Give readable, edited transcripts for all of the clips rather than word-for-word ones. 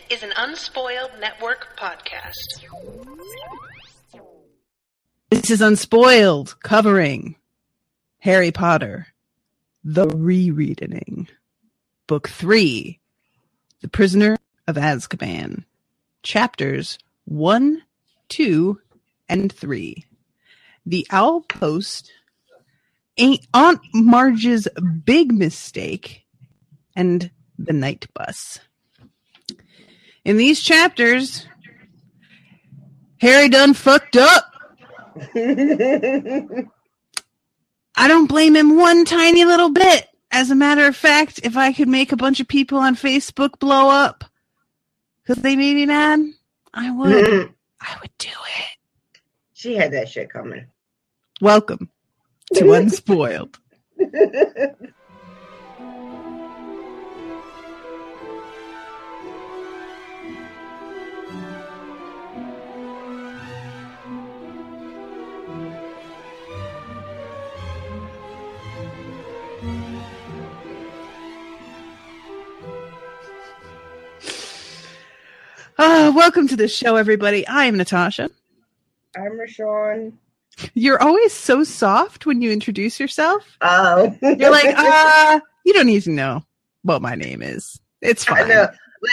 is an Unspoiled Network podcast. This is Unspoiled, covering Harry Potter, the Rereading, Book 3, The Prisoner of Azkaban, Chapters 1, 2, and 3. The Owl Post, Aunt Marge's Big Mistake, and the Night Bus. In these chapters, Harry done fucked up. I don't blame him one tiny little bit. As a matter of fact, if I could make a bunch of people on Facebook blow up because they made me mad, I would. I would do it. She had that shit coming. Welcome to Unspoiled. Welcome to the show, everybody. I am Natasha. I'm Rashawn. You're always so soft when you introduce yourself. Oh. You're like, you don't need to know what my name is. It's fine. I know.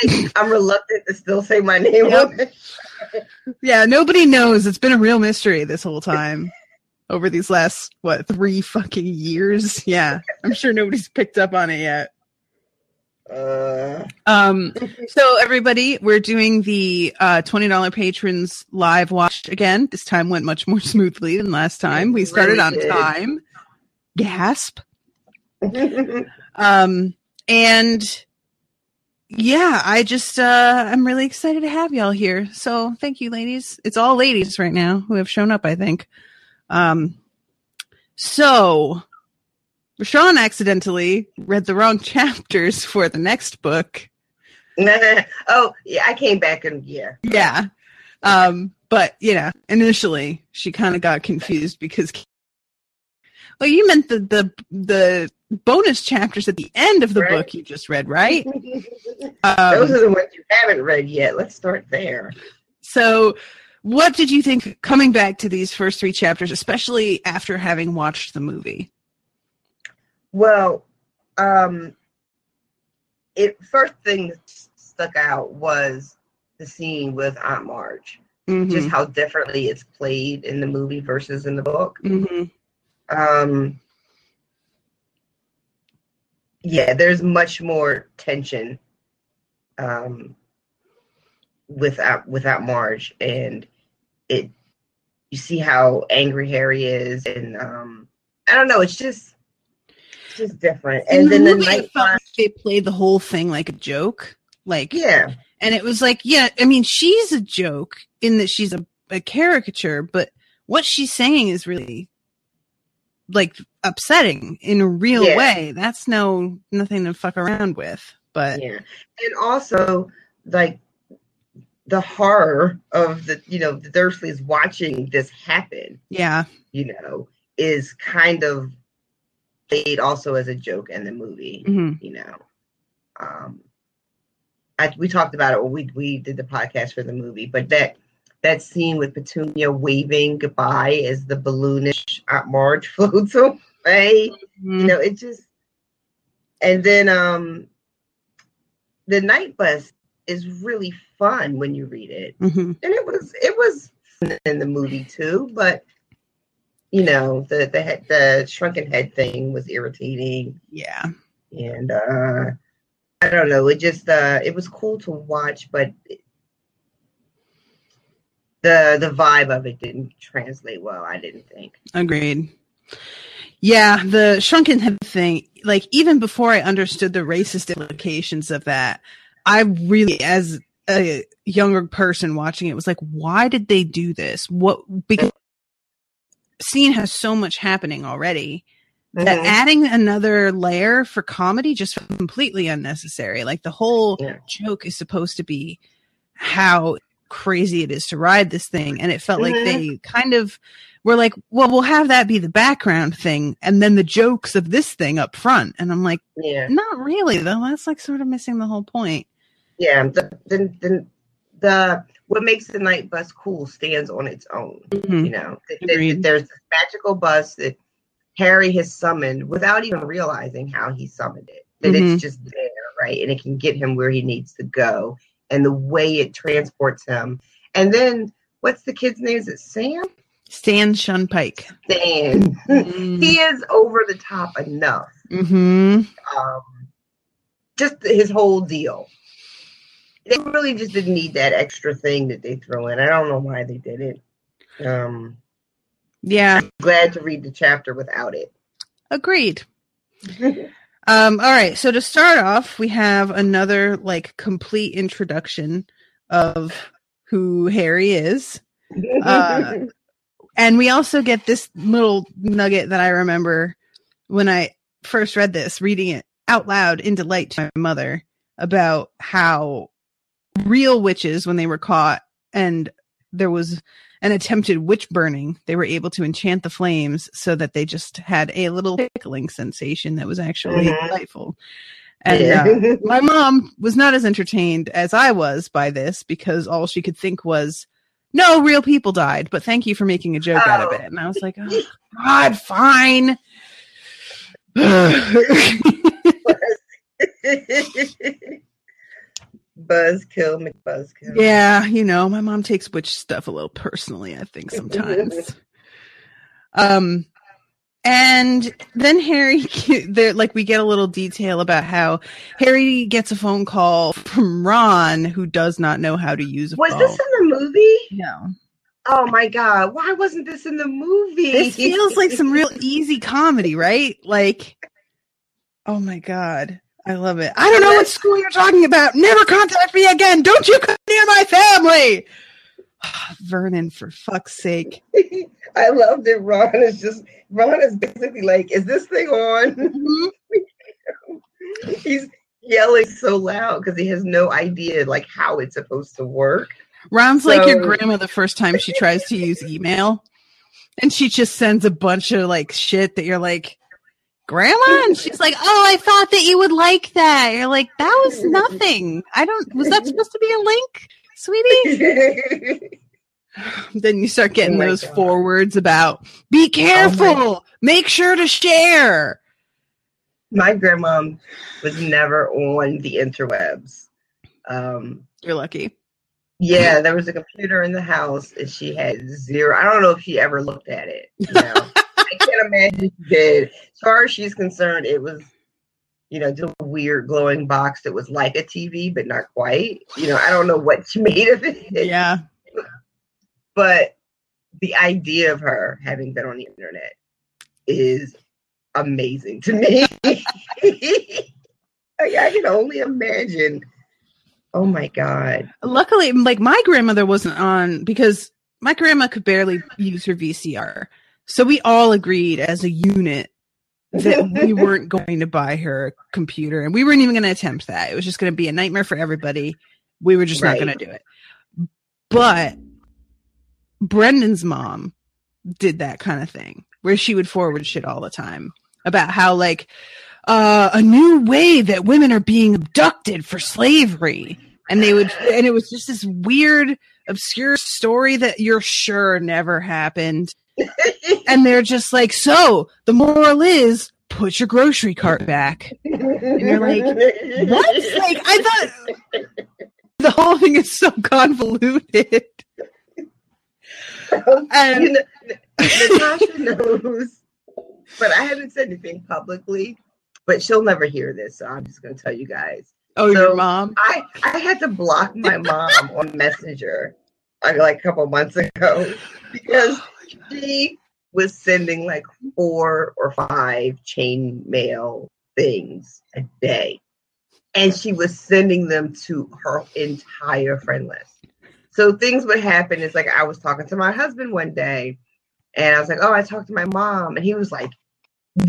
Like, I'm reluctant to still say my name. Yep. Yeah, nobody knows. It's been a real mystery this whole time. Over these last, 3 fucking years? Yeah, I'm sure nobody's picked up on it yet. So everybody, we're doing the $20 patrons live watch again. This time went much more smoothly than last time. We started on time. Gasp. And yeah, I just I'm really excited to have y'all here. So thank you, ladies. It's all ladies right now who have shown up, I think. So Rashawn accidentally read the wrong chapters for the next book. Oh, yeah, I came back and yeah. But initially she kind of got confused because well, you meant the bonus chapters at the end of the book you just read, right? Those are the ones you haven't read yet. Let's start there. So what did you think coming back to these first 3 chapters, especially after having watched the movie? Well, first thing that stuck out was the scene with Aunt Marge. Mm-hmm. Just how differently it's played in the movie versus in the book. Mm-hmm. Yeah, there's much more tension without Marge, and you see how angry Harry is, and I don't know, it's just different. And then the night felt like they played the whole thing like a joke, yeah. And it was like, yeah, I mean, she's a joke in that she's a caricature, but what she's saying is really like upsetting in a real way. That's nothing to fuck around with. But yeah, and also like the horror of the Dursleys watching this happen. Yeah, is kind of played also as a joke in the movie. Mm-hmm. We talked about it when we did the podcast for the movie, but that scene with Petunia waving goodbye as the balloonish Aunt Marge floats away, mm-hmm. It just, and then the Night Bus is really fun when you read it, mm-hmm. and it was fun in the movie too, but the shrunken head thing was irritating. Yeah. And I don't know. It just it was cool to watch, but the vibe of it didn't translate well, I didn't think. Agreed. Yeah, the shrunken head thing, like even before I understood the racist implications of that, I really, as a younger person watching it, was like, why did they do this? Because scene has so much happening already that adding another layer for comedy just felt completely unnecessary. Like the whole joke is supposed to be how crazy it is to ride this thing, and it felt like they kind of were like, well, we'll have that be the background thing and then the jokes of this thing up front. And I'm like, not really though. That's like sort of missing the whole point. Yeah, the what makes the night bus cool stands on its own. Mm-hmm. You know, there's this magical bus that Harry has summoned without even realizing how he summoned it. That it's just there, right? And it can get him where he needs to go. And the way it transports him. And then, what's the kid's name? Is it Sam? Stan Shunpike. Stan. He is over the top enough. Just his whole deal. They really just didn't need that extra thing that they throw in. I don't know why they did it. Yeah. I'm glad to read the chapter without it. Agreed. All right. So to start off, we have another like complete introduction of who Harry is. And we also get this little nugget that I remember when I first read this, reading it out loud in delight to my mother about how real witches, when they were caught and there was an attempted witch burning, they were able to enchant the flames so that they just had a little tickling sensation that was actually delightful. And my mom was not as entertained as I was by this because all she could think was, no, real people died, but thank you for making a joke out of it. And I was like, oh, God, fine. Buzzkill, McBuzzkill. Yeah, you know, my mom takes witch stuff a little personally, I think, sometimes. And then Harry, we get a little detail about how Harry gets a phone call from Ron, who does not know how to use a phone. Was this in the movie? No. Oh my God, why wasn't this in the movie? This feels like some real easy comedy, right? Like, oh my God. I love it. I don't know what school you're talking about. Never contact me again. Don't you come near my family. Vernon, for fuck's sake. I love that Ron is basically like, is this thing on? He's yelling so loud because he has no idea like how it's supposed to work. Ron's like your grandma the first time she tries to use email. And she just sends a bunch of like shit that you're like, Grandma? And she's like, oh, I thought that you would like that. You're like, that was nothing. Was that supposed to be a link, sweetie? Then you start getting those forwards about, be careful, make sure to share. My grandma was never on the interwebs. You're lucky. Yeah, there was a computer in the house and she had zero. I don't know if she ever looked at it. You know? I can't imagine she did. As far as she's concerned, it was, you know, just a weird glowing box that was like a TV, but not quite. You know, I don't know what she made of it. Yeah. But the idea of her having been on the internet is amazing to me. I can only imagine. Oh my God. Luckily, like my grandmother wasn't on because my grandma could barely use her VCR. So we all agreed as a unit that we weren't going to buy her a computer and we weren't even going to attempt that. It was just going to be a nightmare for everybody. We were just not going to do it. But Brendan's mom did that kind of thing where she would forward shit all the time about how like a new way that women are being abducted for slavery. And it was just this weird, obscure story that you're sure never happened. And they're just like, so the moral is put your grocery cart back. And you're like, what? Like, I thought the whole thing is so convoluted. And you know, Natasha knows, but I haven't said anything publicly, but she'll never hear this. So I'm just going to tell you guys. Oh, so your mom? I had to block my mom on Messenger like a couple months ago because she was sending like 4 or 5 chain mail things a day. And she was sending them to her entire friend list. So things would happen. It's like I was talking to my husband one day and I was like, oh, I talked to my mom. And he was like,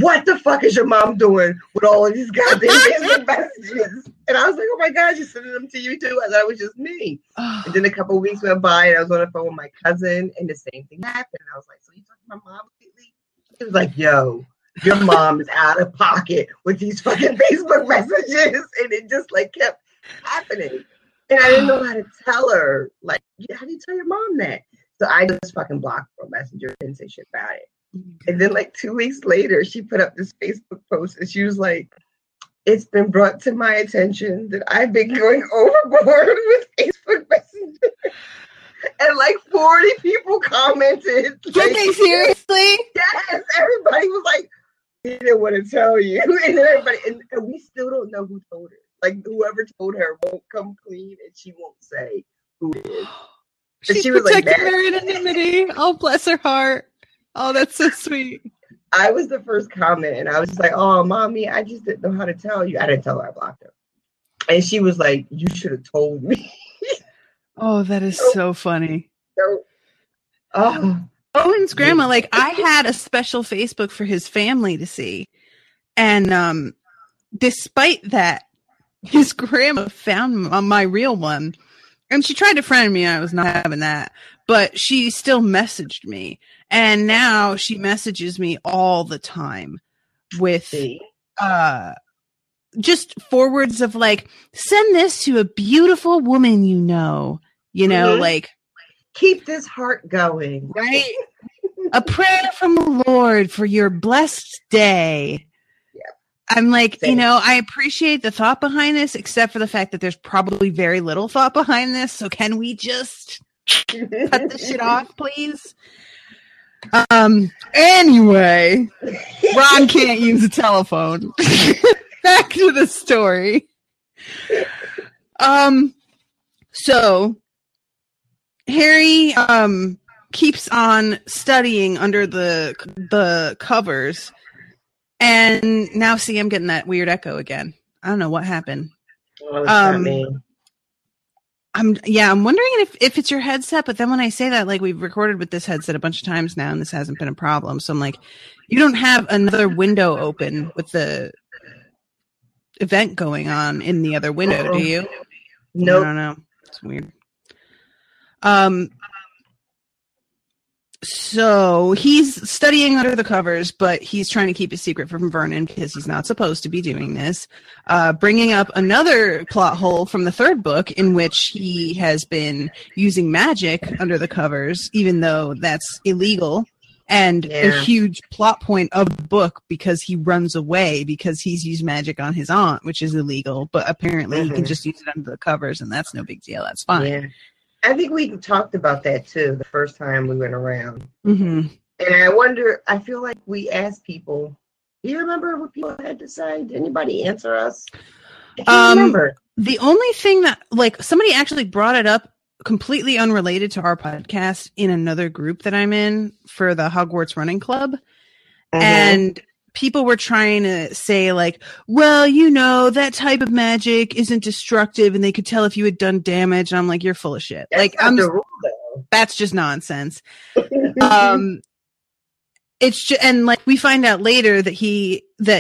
what the fuck is your mom doing with all of these goddamn Facebook messages? And I was like, oh my God, she's sending them to you too. I thought it was just me. And then a couple of weeks went by and I was on the phone with my cousin and the same thing happened. And I was like, so you talking to my mom lately? He was like, yo, your mom is out of pocket with these fucking Facebook messages. And it just like kept happening. And I didn't know how to tell her. Like, how do you tell your mom that? So I just fucking blocked her on Messenger and didn't say shit about it. And then like 2 weeks later, she put up this Facebook post and she was like, it's been brought to my attention that I've been going overboard with Facebook Messenger. And like 40 people commented. Did like, they seriously? Yes, everybody was like, he didn't want to tell you. And then everybody, and we still don't know who told her. Like whoever told her won't come clean and she won't say who it is. She was protecting like her anonymity. Oh, bless her heart. Oh, that's so sweet. I was the first comment and I was just like, oh, mommy, I just didn't know how to tell you. I didn't tell her I blocked her. And she was like, you should have told me. Oh, that is so funny. Owen's grandma, like I had a special Facebook for his family to see. And despite that, his grandma found my real one. And she tried to friend me. I was not having that. But she still messaged me. And now she messages me all the time with just forwards of like, send this to a beautiful woman you know, like. Keep this heart going. Right? A prayer from the Lord for your blessed day. I'm like, I appreciate the thought behind this, except for the fact that there's probably very little thought behind this. So can we just cut this shit off, please? Anyway, Ron can't use a telephone. Back to the story. So Harry, keeps on studying under the covers. And now see, I'm getting that weird echo again. I don't know what happened. Oh, it's not me. I'm wondering if it's your headset, but then when I say that, like we've recorded with this headset a bunch of times now and this hasn't been a problem. So I'm like, you don't have another window open with the event going on in the other window, do you? Nope. I don't know. It's weird. So he's studying under the covers, but he's trying to keep a secret from Vernon because he's not supposed to be doing this. Bringing up another plot hole from the third book in which he has been using magic under the covers, even though that's illegal. And a huge plot point of the book because he runs away because he's used magic on his aunt, which is illegal. But apparently he can just use it under the covers and that's no big deal. That's fine. Yeah. I think we talked about that too the first time we went around. Mm-hmm. And I wonder, I feel like we asked people, do you remember what people had to say? Did anybody answer us? I can't remember. The only thing that, like, somebody actually brought it up completely unrelated to our podcast in another group that I'm in for the Hogwarts Running Club. Mm-hmm. And people were trying to say like, well, that type of magic isn't destructive and they could tell if you had done damage. And I'm like, you're full of shit. That's like, that's just nonsense. It's just, and like we find out later that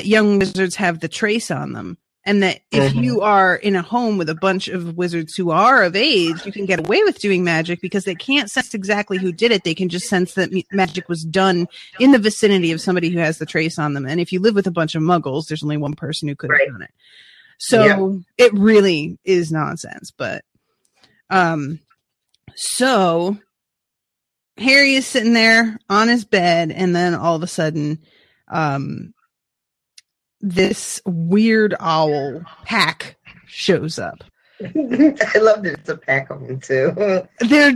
young wizards have the trace on them. And that if you are in a home with a bunch of wizards who are of age, you can get away with doing magic because they can't sense exactly who did it. They can just sense that magic was done in the vicinity of somebody who has the trace on them. And if you live with a bunch of muggles, there's only one person who could have done it. So it really is nonsense. But so Harry is sitting there on his bed, and then all of a sudden, this weird owl pack shows up. I love that it's a pack of them too. They're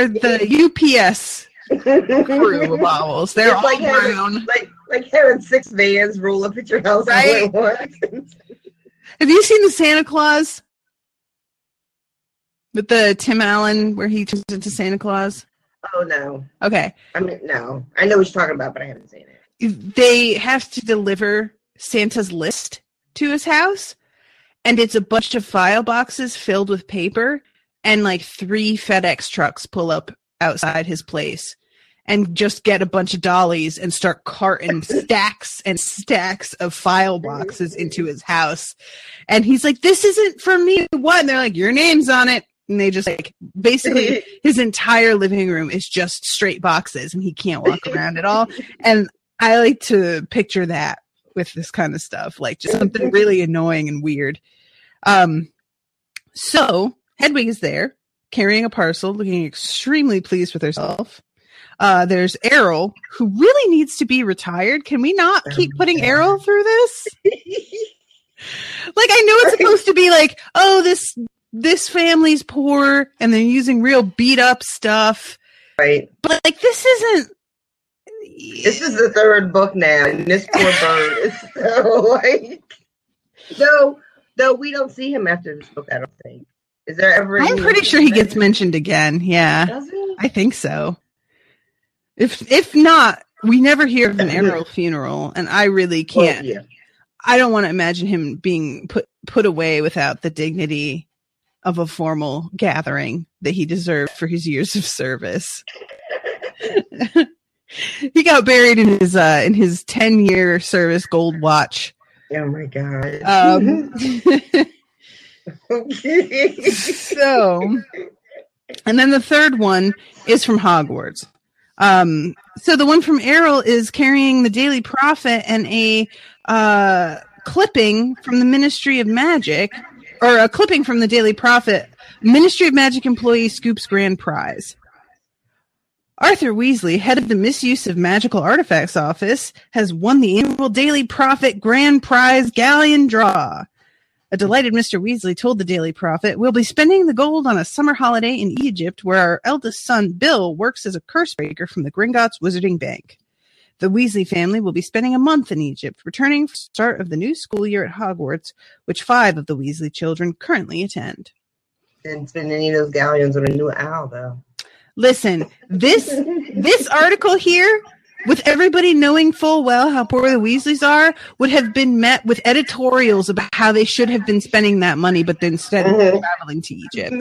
the UPS crew of owls. They're all like brown. Like having 6 vans roll up at your house all at once. Have you seen the Santa Claus? With the Tim Allen where he turns into Santa Claus? Oh no. Okay. I mean, no. I know what you're talking about, but I haven't seen it. They have to deliver Santa's list to his house, and it's a bunch of file boxes filled with paper, and like 3 FedEx trucks pull up outside his place and just get a bunch of dollies and start carting stacks and stacks of file boxes into his house. And he's like, this isn't for me. What? And they're like, your name's on it. And they just like, basically his entire living room is just straight boxes and he can't walk around at all. And I like to picture that with this kind of stuff, like just something really annoying and weird. So Hedwig is there, carrying a parcel, looking extremely pleased with herself. There's Errol, who really needs to be retired. Can we not keep putting Errol through this? Like, I know it's supposed to be like, oh, this family's poor, and they're using real beat up stuff. Right. But like, this isn't. This is the third book now, and this poor bird is so like. Though we don't see him after this book, I don't think. Is there ever? I'm pretty sure he gets mentioned again. Yeah, does he? I think so. If not, we never hear of an Errol funeral, and I really can't. Well, yeah. I don't want to imagine him being put away without the dignity of a formal gathering that he deserved for his years of service. He got buried in his 10-year service gold watch. Oh my God. So, and then the third one is from Hogwarts. So the one from Errol is carrying the Daily Prophet and a clipping from the Ministry of Magic, or a clipping from the Daily Prophet. Ministry of Magic employee scoops grand prize. Arthur Weasley, head of the Misuse of Magical Artifacts Office, has won the annual Daily Prophet Grand Prize Galleon Draw. A delighted Mr. Weasley told the Daily Prophet, "We'll be spending the gold on a summer holiday in Egypt where our eldest son, Bill, works as a curse breaker from the Gringotts Wizarding Bank. The Weasley family will be spending a month in Egypt, returning for the start of the new school year at Hogwarts, which 5 of the Weasley children currently attend." Didn't spend any of those galleons on a new owl, though. Listen, this article here, with everybody knowing full well how poor the Weasleys are, would have been met with editorials about how they should have been spending that money, but instead of traveling to Egypt.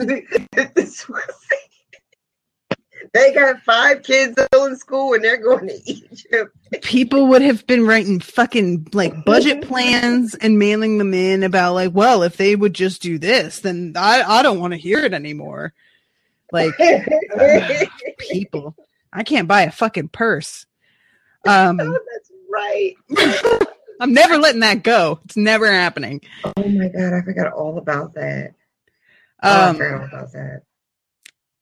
They got 5 kids still in school and they're going to Egypt. People would have been writing fucking like budget plans and mailing them in about like, well, if they would just do this, then I don't want to hear it anymore. Like, people, I can't buy a fucking purse. Oh, that's right. I'm never letting that go. It's never happening. Oh my God, I forgot all about that. I forgot all about that.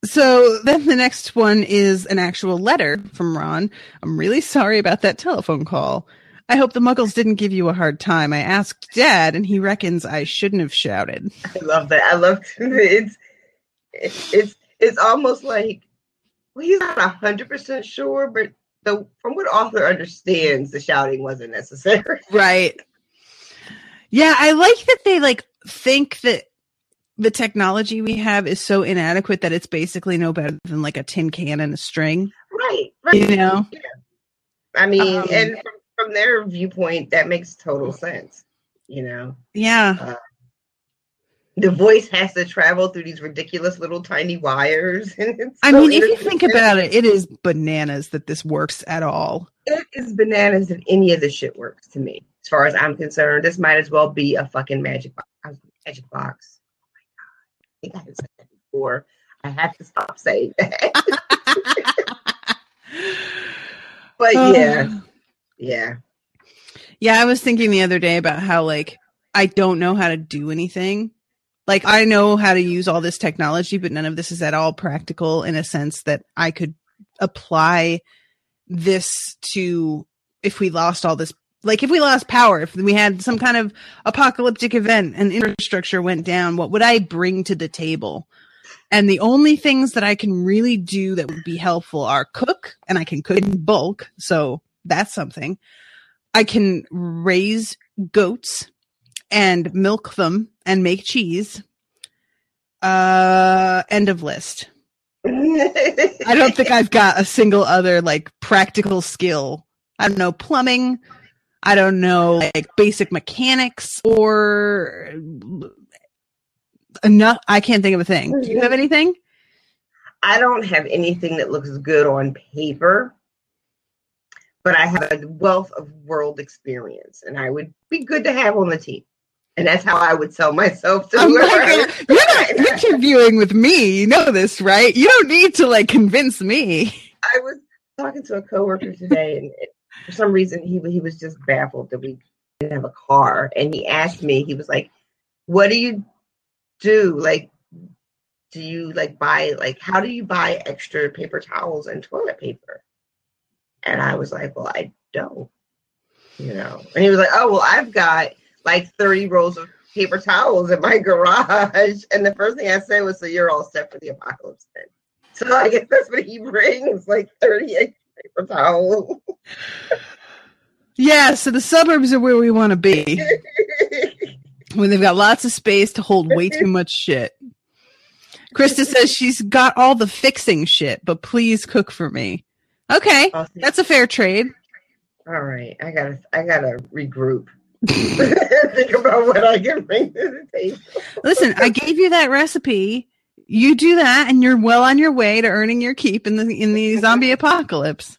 So then the next one is an actual letter from Ron. "I'm really sorry about that telephone call. I hope the Muggles didn't give you a hard time. I asked Dad, and he reckons I shouldn't have shouted." I love that. I love it's almost like, well, he's not 100% sure, but from what author understands, the shouting wasn't necessary. Right. Yeah, I like that they like think that the technology we have is so inadequate that it's basically no better than like a tin can and a string. Right. You know? Yeah. I mean, and from their viewpoint, that makes total sense. You know? Yeah. The voice has to travel through these ridiculous little tiny wires. And I mean, if you think about it, it is bananas that this works at all. It is bananas that any of this shit works to me. As far as I'm concerned, this might as well be a fucking magic box. Oh my God. I think I have said that before. I have to stop saying that. But yeah. I was thinking the other day about how like I don't know how to do anything. Like I know how to use all this technology, but none of this is at all practical in a sense that I could apply this to if we lost all this. Like if we lost power, if we had some kind of apocalyptic event and infrastructure went down, what would I bring to the table? And the only things that I can really do that would be helpful are cook, and I can cook in bulk. So that's something. I can raise goats and milk them and make cheese. End of list. I don't think I've got a single other like practical skill. I don't know plumbing. I don't know like basic mechanics or enough. I can't think of a thing. Do you have anything? I don't have anything that looks good on paper, but I have a wealth of world experience, and I would be good to have on the team. And that's how I would sell myself to whoever. You're not interviewing with me. You know this, right? You don't need to like convince me. I was talking to a coworker today, and for some reason he was just baffled that we didn't have a car. And he asked me, he was like, "What do you do? Like, do you like buy, like, how do you buy extra paper towels and toilet paper? And I was like, well, I don't, you know. And he was like, oh, well, I've got like 30 rolls of paper towels in my garage. And the first thing I said was, so you're all set for the apocalypse then. So I guess that's what he brings, like 30 extra paper towels. Yeah, so the suburbs are where we want to be. When they've got lots of space to hold way too much shit. Krista says she's got all the fixing shit, but please cook for me. Okay, that's a fair trade. All right, I gotta regroup. Think about what I can bring to the table. Listen, I gave you that recipe. You do that, and you're well on your way to earning your keep in the zombie apocalypse.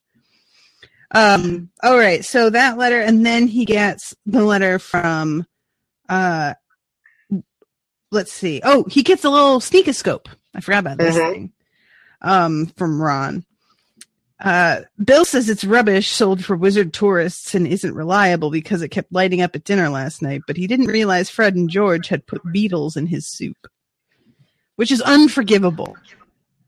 All right, so that letter, and then he gets the letter from. Let's see. Oh, he gets a little sneakoscope. I forgot about this thing. From Ron. Bill says it's rubbish, sold for wizard tourists, and isn't reliable because it kept lighting up at dinner last night, but he didn't realize Fred and George had put beetles in his soup, which is unforgivable.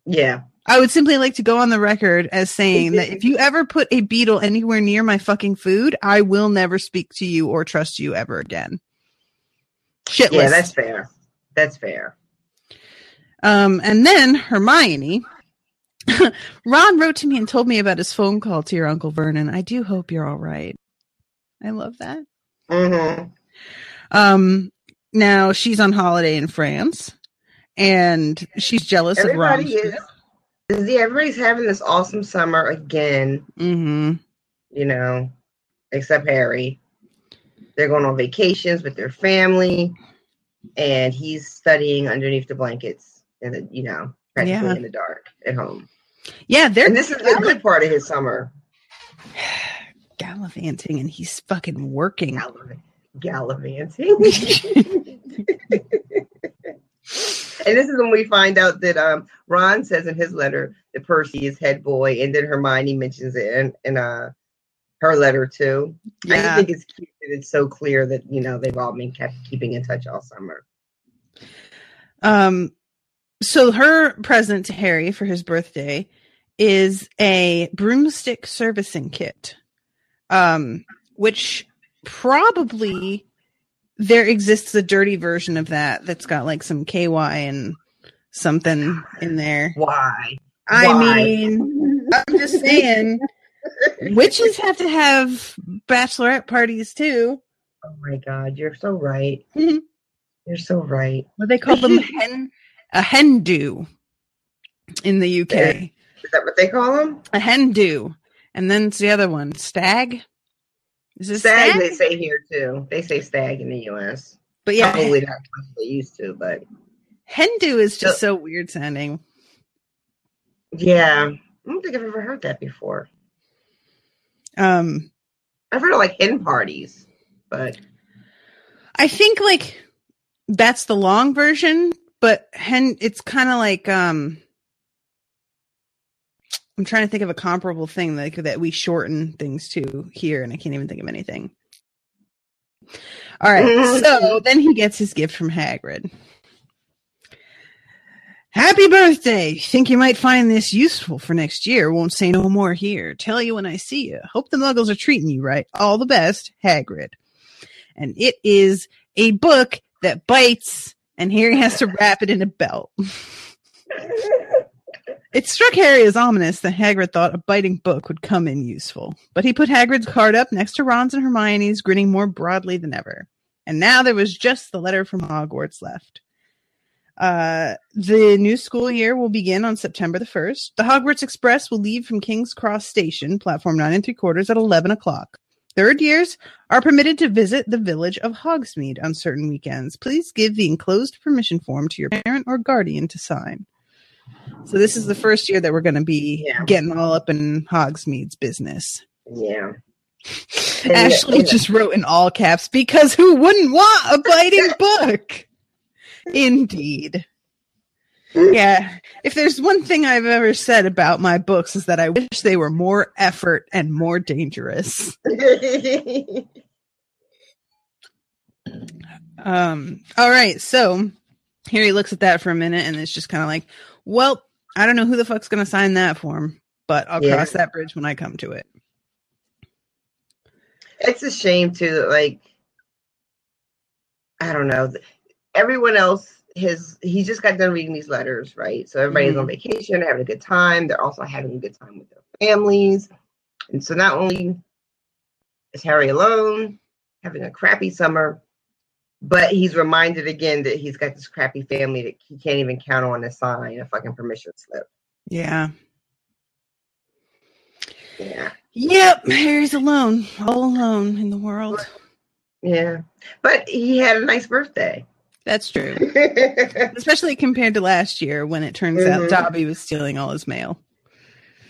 Yeah. I would simply like to go on the record as saying that if you ever put a beetle anywhere near my fucking food, I will never speak to you or trust you ever again. Shitless. Yeah, that's fair. That's fair. And then Hermione. Ron wrote to me and told me about his phone call to your Uncle Vernon. I do hope you're all right. I love that. Mm-hmm. Now she's on holiday in France, and she's jealous of Ron. Everybody's having this awesome summer again. Mm-hmm. You know, except Harry. They're going on vacations with their family, and he's studying underneath the blankets, and practically in the dark at home. Yeah, and this is the good part of his summer. Gallivanting, and he's fucking working. Gallivanting. And this is when we find out that Ron says in his letter that Percy is head boy, and then Hermione mentions it in her letter too. Yeah. I just think it's cute that it's so clear that they've all been keeping in touch all summer. So her present to Harry for his birthday is a broomstick servicing kit, which probably there exists a dirty version of that's got like some KY and something in there. Why? I mean, I'm just saying, witches have to have bachelorette parties too. Oh my God, you're so right. Mm-hmm. You're so right. Well, they call them a hen do in the UK. Is that what they call them? A hen do. And then it's the other one, stag. Is it stag? They say here too. They say stag in the US. But yeah, probably not what they used to. But hen do is just so weird sounding. Yeah, I don't think I've ever heard that before. I've heard of like hen parties, but I think like that's the long version. But it's kind of like I'm trying to think of a comparable thing that we shorten things to here, and I can't even think of anything. All right, so then he gets his gift from Hagrid. Happy birthday! Think you might find this useful for next year. Won't say no more here. Tell you when I see you. Hope the Muggles are treating you right. All the best, Hagrid. And it is a book that bites, and Harry has to wrap it in a belt. It struck Harry as ominous that Hagrid thought a biting book would come in useful. But he put Hagrid's card up next to Ron's and Hermione's, grinning more broadly than ever. And now there was just the letter from Hogwarts left. The new school year will begin on September the 1st. The Hogwarts Express will leave from King's Cross Station, platform 9 3/4 at 11 o'clock. Third years are permitted to visit the village of Hogsmeade on certain weekends. Please give the enclosed permission form to your parent or guardian to sign. So this is the first year that we're going to be getting all up in Hogsmeade's business. Yeah. Ashley just wrote in all caps, because who wouldn't want a biting book? Indeed. Yeah. If there's one thing I've ever said about my books is that I wish they were more effort and more dangerous. All right. So Harry looks at that for a minute and it's just kind of like, well, I don't know who the fuck's going to sign that form, but I'll cross that bridge when I come to it. It's a shame too. Like, I don't know. Everyone else he just got done reading these letters, right? So everybody's on vacation, having a good time. They're also having a good time with their families. And so not only is Harry alone, having a crappy summer, but he's reminded again that he's got this crappy family that he can't even count on to sign a fucking permission slip. Yeah. Yeah. Yep. Harry's alone. All alone in the world. Yeah. But he had a nice birthday. That's true. Especially compared to last year when it turns out Dobby was stealing all his mail.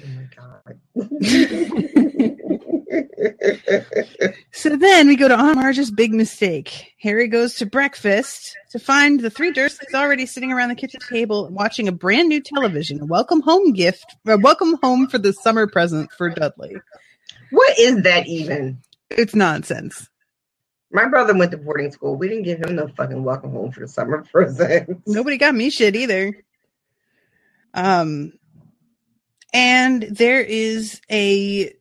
Oh my God. So then we go to Aunt Marge's big mistake. Harry goes to breakfast to find the three Dursleys already sitting around the kitchen table watching a brand new television. A welcome home for the summer present for Dudley. What is that even? It's nonsense. My brother went to boarding school. We didn't give him no fucking welcome home for the summer present. Nobody got me shit either. And there is a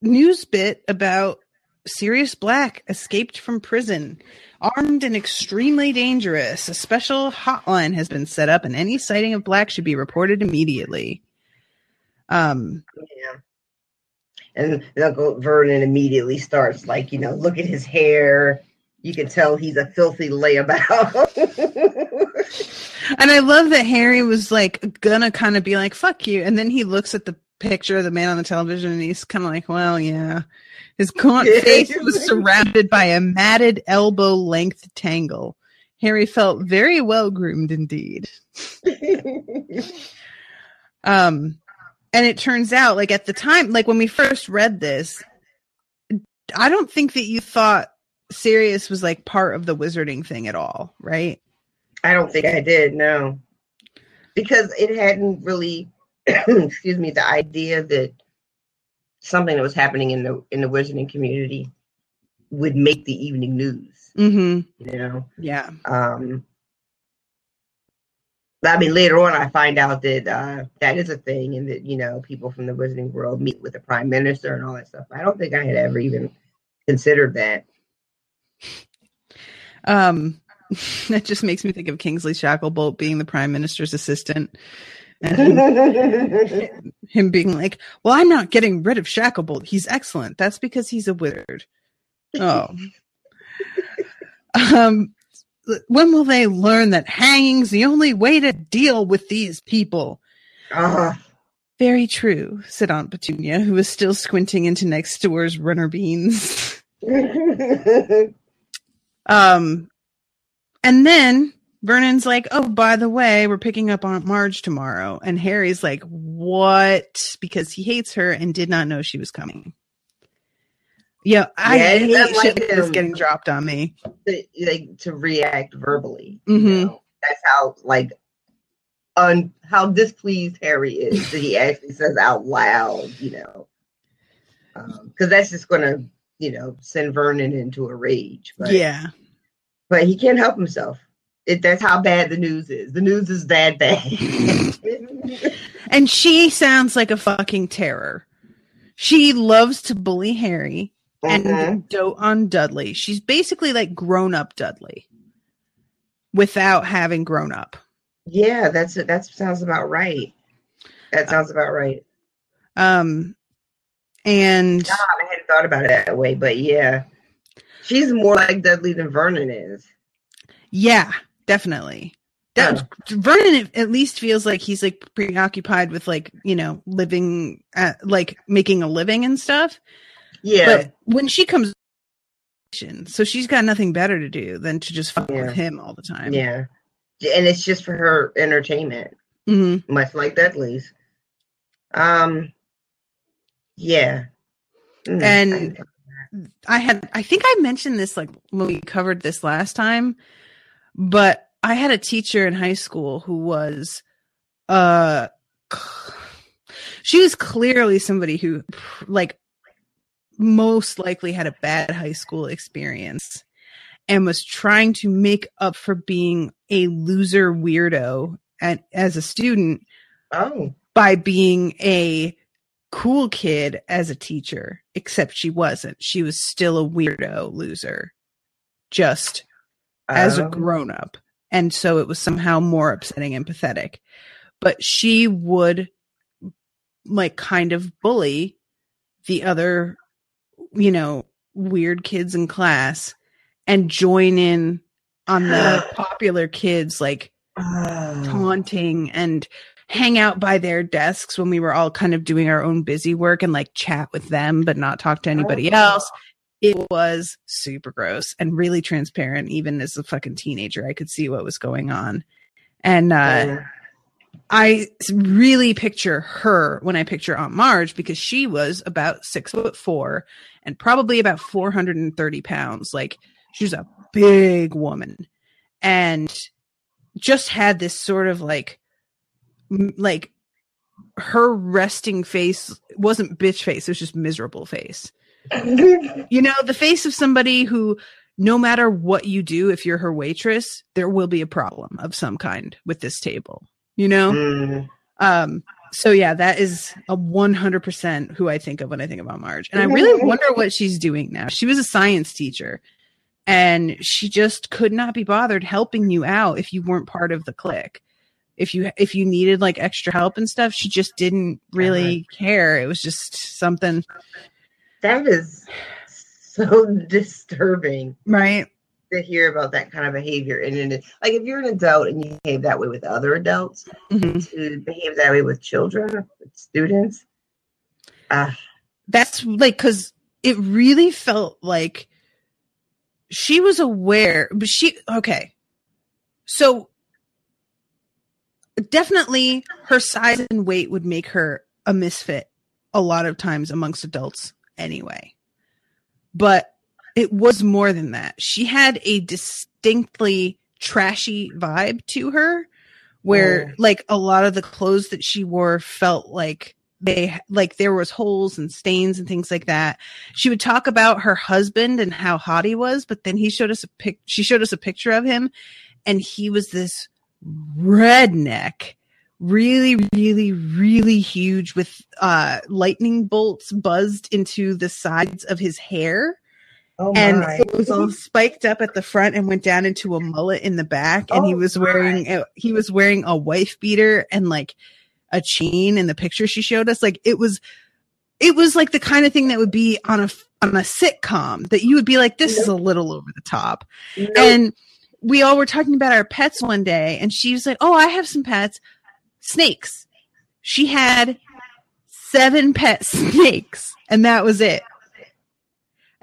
news bit about Sirius Black escaped from prison, armed and extremely dangerous. A special hotline has been set up, and any sighting of Black should be reported immediately. Yeah. And Uncle Vernon immediately starts look at his hair. You can tell he's a filthy layabout. And I love that Harry was gonna kind of be like, fuck you. And then he looks at the picture of the man on the television and he's kind of like, well, yeah. His gaunt face was surrounded by a matted elbow-length tangle. Harry felt very well groomed indeed. And it turns out, at the time, when we first read this, I don't think that you thought Sirius was part of the wizarding thing at all, right? I don't think I did, no. Because it hadn't really, excuse me, the idea that something that was happening in the wizarding community would make the evening news. Mm-hmm. Yeah. I mean, later on, I find out that that is a thing, and that people from the wizarding world meet with the prime minister and all that stuff. I don't think I had ever even considered that. That just makes me think of Kingsley Shacklebolt being the prime minister's assistant, and him being like, "Well, I'm not getting rid of Shacklebolt. He's excellent. That's because he's a wizard." Oh. When will they learn that hanging's the only way to deal with these people? Very true, said Aunt Petunia, who was still squinting into next door's runner beans. And then Vernon's like, oh, by the way, we're picking up Aunt Marge tomorrow. And Harry's like, what? Because he hates her and did not know she was coming. Yeah, I hate shit that's getting dropped on me. To react verbally. Mm-hmm. That's how how displeased Harry is that he actually says out loud, because that's just going to, send Vernon into a rage. But, yeah. But he can't help himself. That's how bad the news is. The news is bad. And she sounds like a fucking terror. She loves to bully Harry. And dote on Dudley. She's basically like grown-up Dudley without having grown up. Yeah, that sounds about right. That sounds about right. And God, I hadn't thought about it that way, but yeah, she's more like Dudley than Vernon is. Yeah, definitely. Vernon at least feels like he's preoccupied with living, making a living and stuff. Yeah. But when she comes, so she's got nothing better to do than to just fuck with him all the time. Yeah. And it's just for her entertainment. Mm-hmm. Much like Dudley's. Yeah. And I think I mentioned this when we covered this last time, but I had a teacher in high school who was, she was clearly somebody who most likely had a bad high school experience. and was trying to make up for being a loser weirdo as a student by being a cool kid as a teacher, except she wasn't. She was still a weirdo loser, just as a grown-up. And so it was somehow more upsetting and pathetic. But she would like kind of bully the other, weird kids in class and join in on the popular kids, like taunting and hang out by their desks when we were all kind of doing our own busy work and like chat with them, but not talk to anybody else. It was super gross and really transparent. Even as a fucking teenager, I could see what was going on. And I really picture her when I picture Aunt Marge, because she was about 6'4" and probably about 430 pounds. Like, she was a big woman and just had this sort of like her resting face wasn't bitch face. It was just miserable face. The face of somebody who, no matter what you do, if you're her waitress, there will be a problem of some kind with this table, So yeah, that is a 100% who I think of when I think about Marge. And I really wonder what she's doing now. She was a science teacher and she just could not be bothered helping you out if you weren't part of the clique. If you needed like extra help and stuff, she just didn't really care. It was just something that is so disturbing, right? To hear about that kind of behavior. And like, if you're an adult and you behave that way with other adults, to behave that way with children, with students, that's like, because it really felt like she was aware, but so definitely her size and weight would make her a misfit a lot of times amongst adults anyway. But it was more than that. She had a distinctly trashy vibe to her where like a lot of the clothes that she wore felt like there was holes and stains and things like that. She would talk about her husband and how hot he was, but then she showed us a picture of him and he was this redneck, really, really, really huge with lightning bolts buzzed into the sides of his hair. And it was all spiked up at the front and went down into a mullet in the back. And he was wearing a wife beater and like a chain in the picture she showed us. Like it was like the kind of thing that would be on a sitcom that you would be like, this is a little over the top. And we all were talking about our pets one day and she was like, oh, I have some pets. Snakes. She had 7 pet snakes and that was it.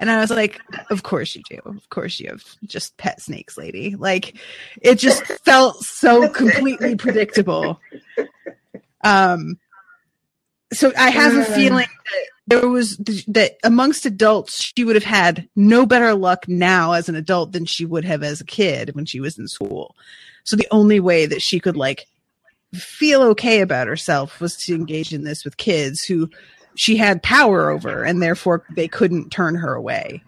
And I was like, of course you do. Of course you have just pet snakes, lady. Like, it just felt so completely predictable. So I have a feeling that amongst adults, she would have had no better luck now as an adult than she would have as a kid when she was in school. So the only way that she could like feel okay about herself was to engage in this with kids who she had power over, and therefore they couldn't turn her away,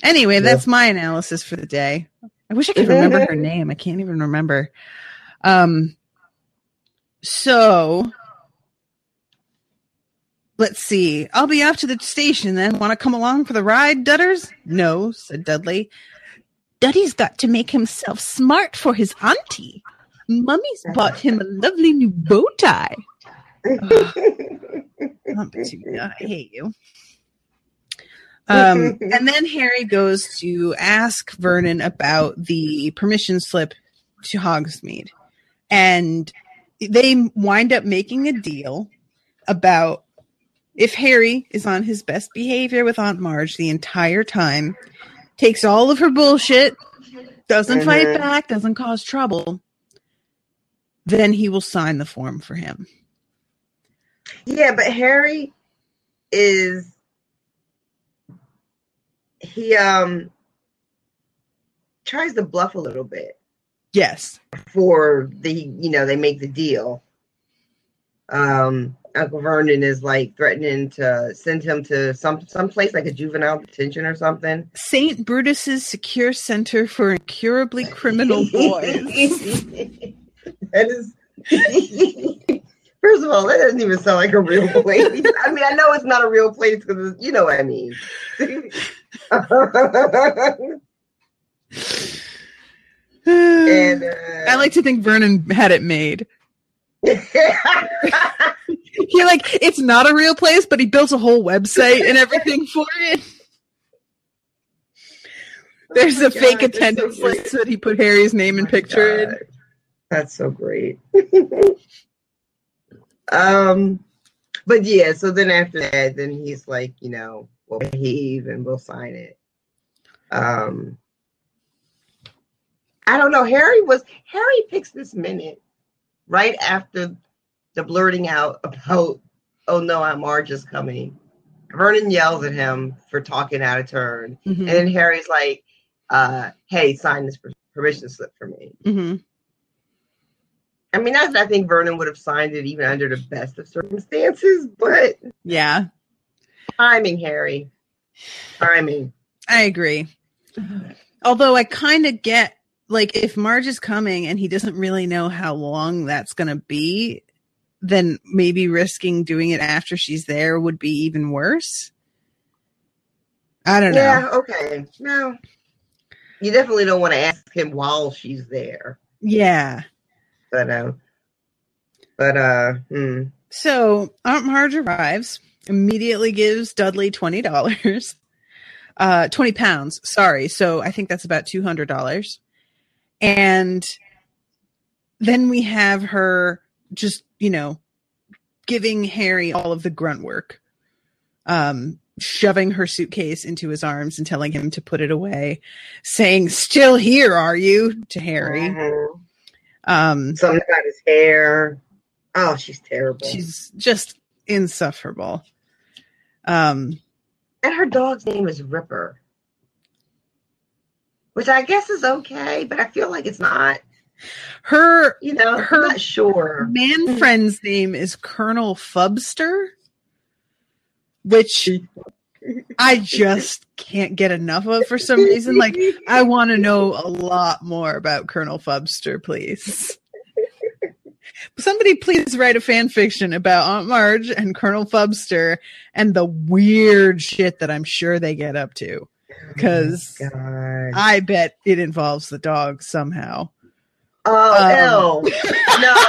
Anyway, that's my analysis for the day. I wish I could remember her name. I can't even remember. So let's see. I'll be off to the station then. Want to come along for the ride, Dudders? No, said Dudley. Duddy's got to make himself smart for his auntie. Mummy's bought him a lovely new bow tie. I hate you. And then Harry goes to ask Vernon about the permission slip to Hogsmeade. And they wind up making a deal about if Harry is on his best behavior with Aunt Marge the entire time, takes all of her bullshit, doesn't fight back, doesn't cause trouble, then he will sign the form for him. Yeah, but Harry he tries to bluff a little bit. Yes. Before they make the deal. Uncle Vernon is like threatening to send him to some place like a juvenile detention or something. St. Brutus's Secure Center for Incurably Criminal Boys. That is. First of all, that doesn't even sound like a real place. I mean, I know it's not a real place because you know what I mean. And I like to think Vernon had it made. He it's not a real place, but he built a whole website and everything for it. There's a fake attendance list that he put Harry's name and picture in. That's so great. But yeah, so then after that, then he's like, we'll behave and we'll sign it. I don't know. Harry picks this minute right after the blurting out about, oh no, Aunt Marge is coming. Vernon yells at him for talking out of turn. Mm-hmm. And then Harry's like, hey, sign this permission slip for me. Mm-hmm. I mean, I think Vernon would have signed it even under the best of circumstances, but yeah. Timing, Harry. Timing. I agree. Although I kind of get, if Marge is coming and he doesn't really know how long that's going to be, then maybe risking doing it after she's there would be even worse. I don't know. Yeah, okay. No. You definitely don't want to ask him while she's there. Yeah. So Aunt Marge arrives, immediately gives Dudley $20. 20 pounds. Sorry. So I think that's about $200. And then we have her just, giving Harry all of the grunt work, shoving her suitcase into his arms and telling him to put it away, saying, "Still here, are you?" to Harry. Mm-hmm. Something about his hair. Oh, she's terrible. She's just insufferable. And her dog's name is Ripper, which I guess is okay, but I feel like it's not. Her I'm not sure. Man friend's name is Colonel Fubster, which I just can't get enough of for some reason. I want to know a lot more about Colonel Fubster, please. Somebody please write a fan fiction about Aunt Marge and Colonel Fubster and the weird shit that I'm sure they get up to. Because I bet it involves the dog somehow. Oh, no.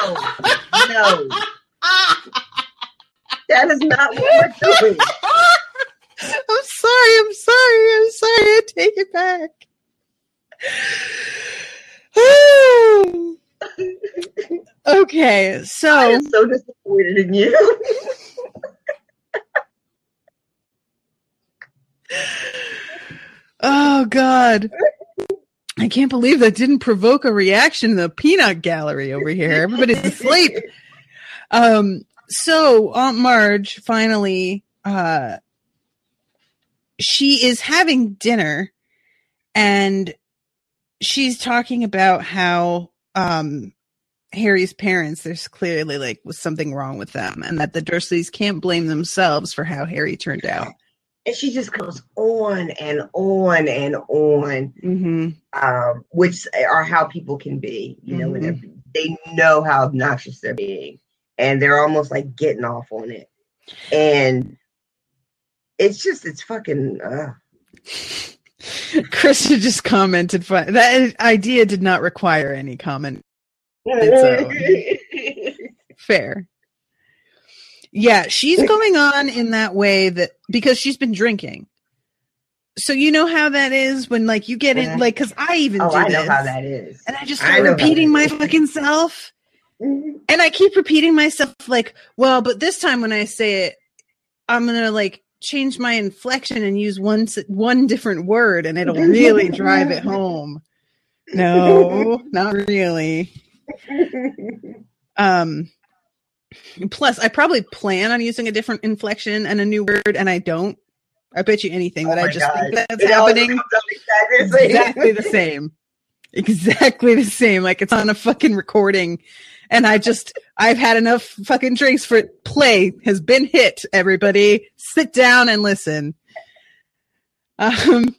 That is not what we're doing. I'm sorry. I take it back. Okay, so I am so disappointed in you. Oh God. I can't believe that didn't provoke a reaction in the peanut gallery over here. Everybody's asleep. So Aunt Marge finally, she is having dinner and she's talking about how, Harry's parents, there's clearly was something wrong with them and that the Dursleys can't blame themselves for how Harry turned out. And she just goes on and on and on, mm-hmm. Which are how people can be, when they know how obnoxious they're being, and they're almost getting off on it. And it's fucking. Krista just commented, that idea did not require any comment. Fair. Yeah, she's going on in that way because she's been drinking. So you know how that is when you get in, because I even do I this. know how that is. And I just start repeating my fucking self. Mm-hmm. And I keep repeating myself well, but this time when I say it, I'm going to change my inflection and use one different word and it'll really drive it home. No, not really. Plus, I probably plan on using a different inflection and a new word, and I don't. I bet you anything that I just think that's happening. Exactly the same. Exactly the same. It's on a fucking recording, And I've had enough fucking drinks for it. Play has been hit, everybody. Sit down and listen. And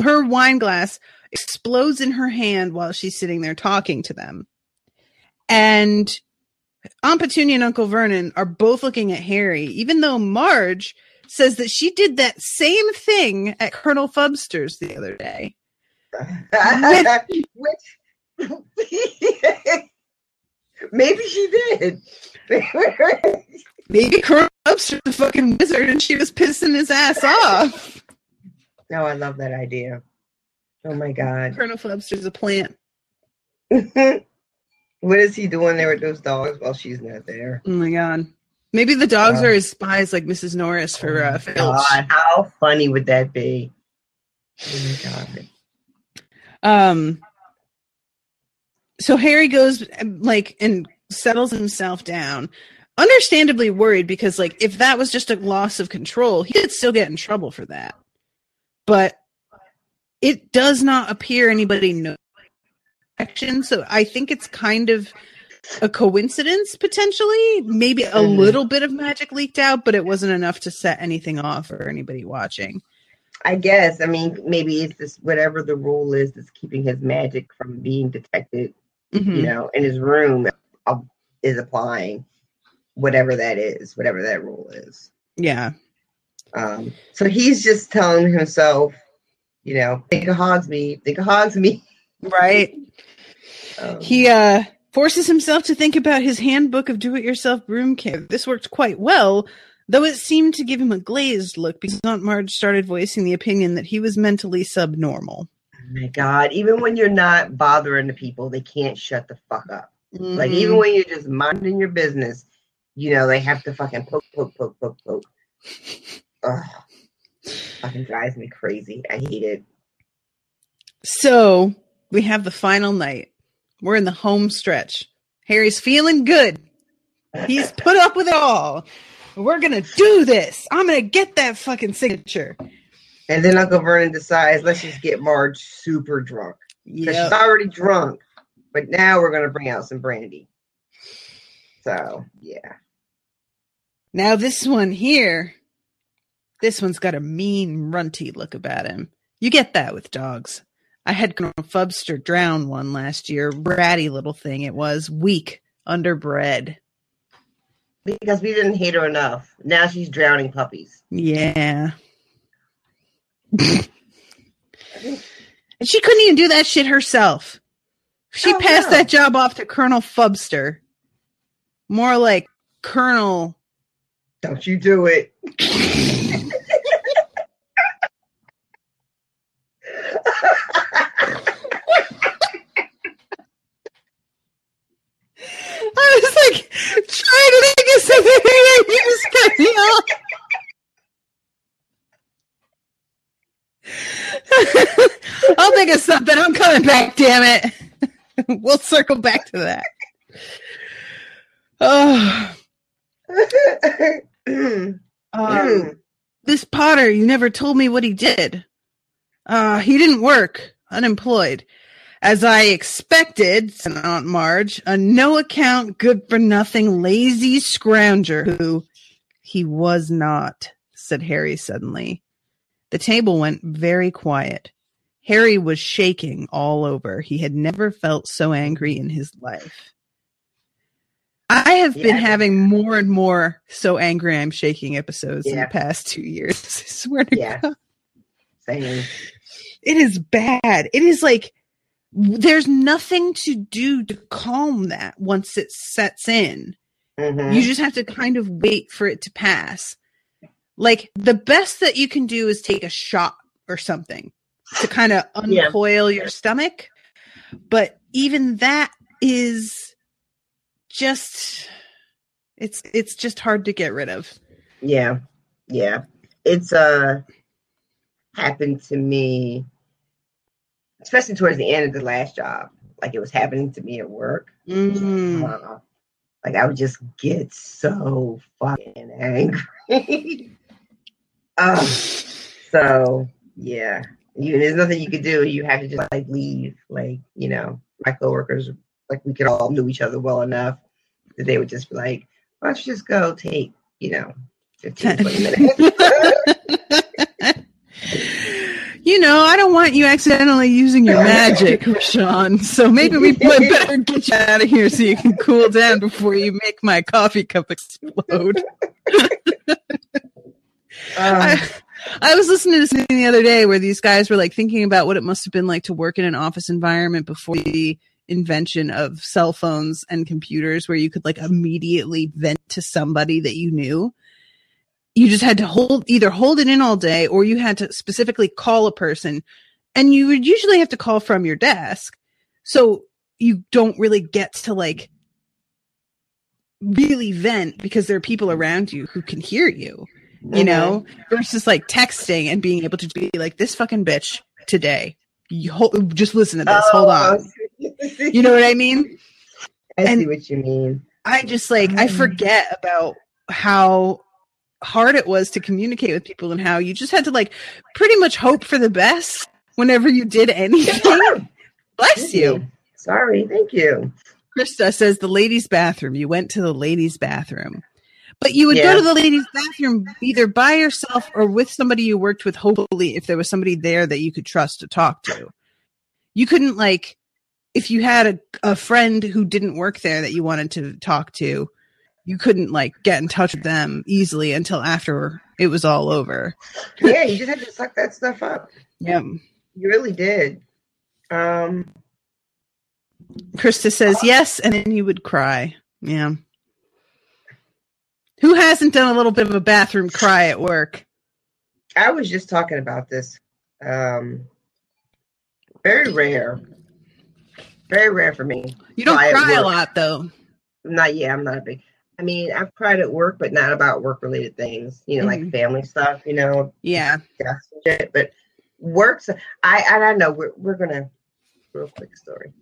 her wine glass explodes in her hand while she's sitting there talking to them. And Aunt Petunia and Uncle Vernon are both looking at Harry, even though Marge says that she did that same thing at Colonel Fubster's the other day. Maybe she did. Maybe Colonel Fubster's a fucking wizard and she was pissing his ass off. No, I love that idea. Oh my God. Colonel Fubster's a plant. What is he doing there with those dogs while she's not there? Oh my God. Maybe the dogs are his spies like Mrs. Norris for Filch. God, how funny would that be? Oh my God. So Harry goes and settles himself down, understandably worried because if that was just a loss of control, he could still get in trouble for that. But it does not appear anybody knows action, so I think it's kind of a coincidence potentially. Maybe a little bit of magic leaked out, but it wasn't enough to set anything off for anybody watching. I guess. I mean, maybe it's just whatever the rule is that's keeping his magic from being detected, in his room is applying whatever that is, whatever that rule is. Yeah. So he's just telling himself, think of Hogsmeade, think of Hogsmeade. Right. He forces himself to think about his handbook of do-it-yourself broom care. This worked quite well, though it seemed to give him a glazed look because Aunt Marge started voicing the opinion that he was mentally subnormal. Oh my God. Even when you're not bothering the people, they can't shut the fuck up. Like, even when you're just minding your business, they have to fucking poke. Ugh. Fucking drives me crazy. I hate it. So, we have the final night. We're in the home stretch. Harry's feeling good. He's put up with it all. We're going to do this. I'm going to get that fucking signature. And then Uncle Vernon decides, let's just get Marge super drunk. Because she's already drunk. But now we're going to bring out some brandy. So, yeah. Now this one here, this one's got a mean, runty look about him. You get that with dogs. I had Colonel Fubster drown one last year. Bratty little thing it was. Weak, underbred. Because we didn't hate her enough. Now she's drowning puppies. Yeah. And she couldn't even do that shit herself. She passed that job off to Colonel Fubster. More like Colonel... Don't you do it. I was trying to think of something that you just cut me off. I'll think of something. I'm coming back, damn it. We'll circle back to that. Oh. This Potter, you never told me what he did. He didn't work. Unemployed. As I expected, said Aunt Marge, a no-account, good-for-nothing, lazy scrounger who he was not, said Harry suddenly. The table went very quiet. Harry was shaking all over. He had never felt so angry in his life. I have been having more and more so angry I'm shaking episodes in the past 2 years. I swear to God. Same. It is bad. It is there's nothing to do to calm that once it sets in. Mm-hmm. You just have to kind of wait for it to pass. The best that you can do is take a shot or something to kind of uncoil your stomach. But even that is just, it's just hard to get rid of. Yeah. Yeah. It's happened to me, especially towards the end of the last job. It was happening to me at work. Mm-hmm. I would just get so fucking angry. So, yeah. There's nothing you could do. You have to just, leave. my coworkers, like we could all knew each other well enough that they would just be like, why don't you just go take, 15, 20 minutes. I don't want you accidentally using your magic, Rashawn. So maybe we better get you out of here so you can cool down before you make my coffee cup explode. I was listening to something the other day where these guys were like thinking about what it must have been like to work in an office environment before the invention of cell phones and computers, where you could like immediately vent to somebody that you knew. You just had to either hold it in all day, or you had to specifically call a person, and you would usually have to call from your desk. So you don't really get to like really vent because there are people around you who can hear you, versus like texting and being able to be like, this fucking bitch today. Just listen to this. Hold on. You know what I mean? I see what you mean. I just I forget about how hard it was to communicate with people and how you just had to like pretty much hope for the best whenever you did anything. Bless you. Sorry. Thank you. Krista says the ladies' bathroom. You went to the ladies' bathroom. But you would go to the ladies' bathroom either by yourself or with somebody you worked with, hopefully, if there was somebody there that you could trust to talk to. You couldn't, like, if you had a friend who didn't work there that you wanted to talk to, you couldn't, like, get in touch with them easily until after it was all over. Yeah, you just had to suck that stuff up. Yep. You really did. Krista says yes, and then you would cry. Yeah. Who hasn't done a little bit of a bathroom cry at work? I was just talking about this. Very rare. Very rare for me. You don't cry a lot, though. I'm not a big. I mean, I've cried at work, but not about work-related things. Like family stuff. Yeah. Shit. But works. I know we're gonna real quick story.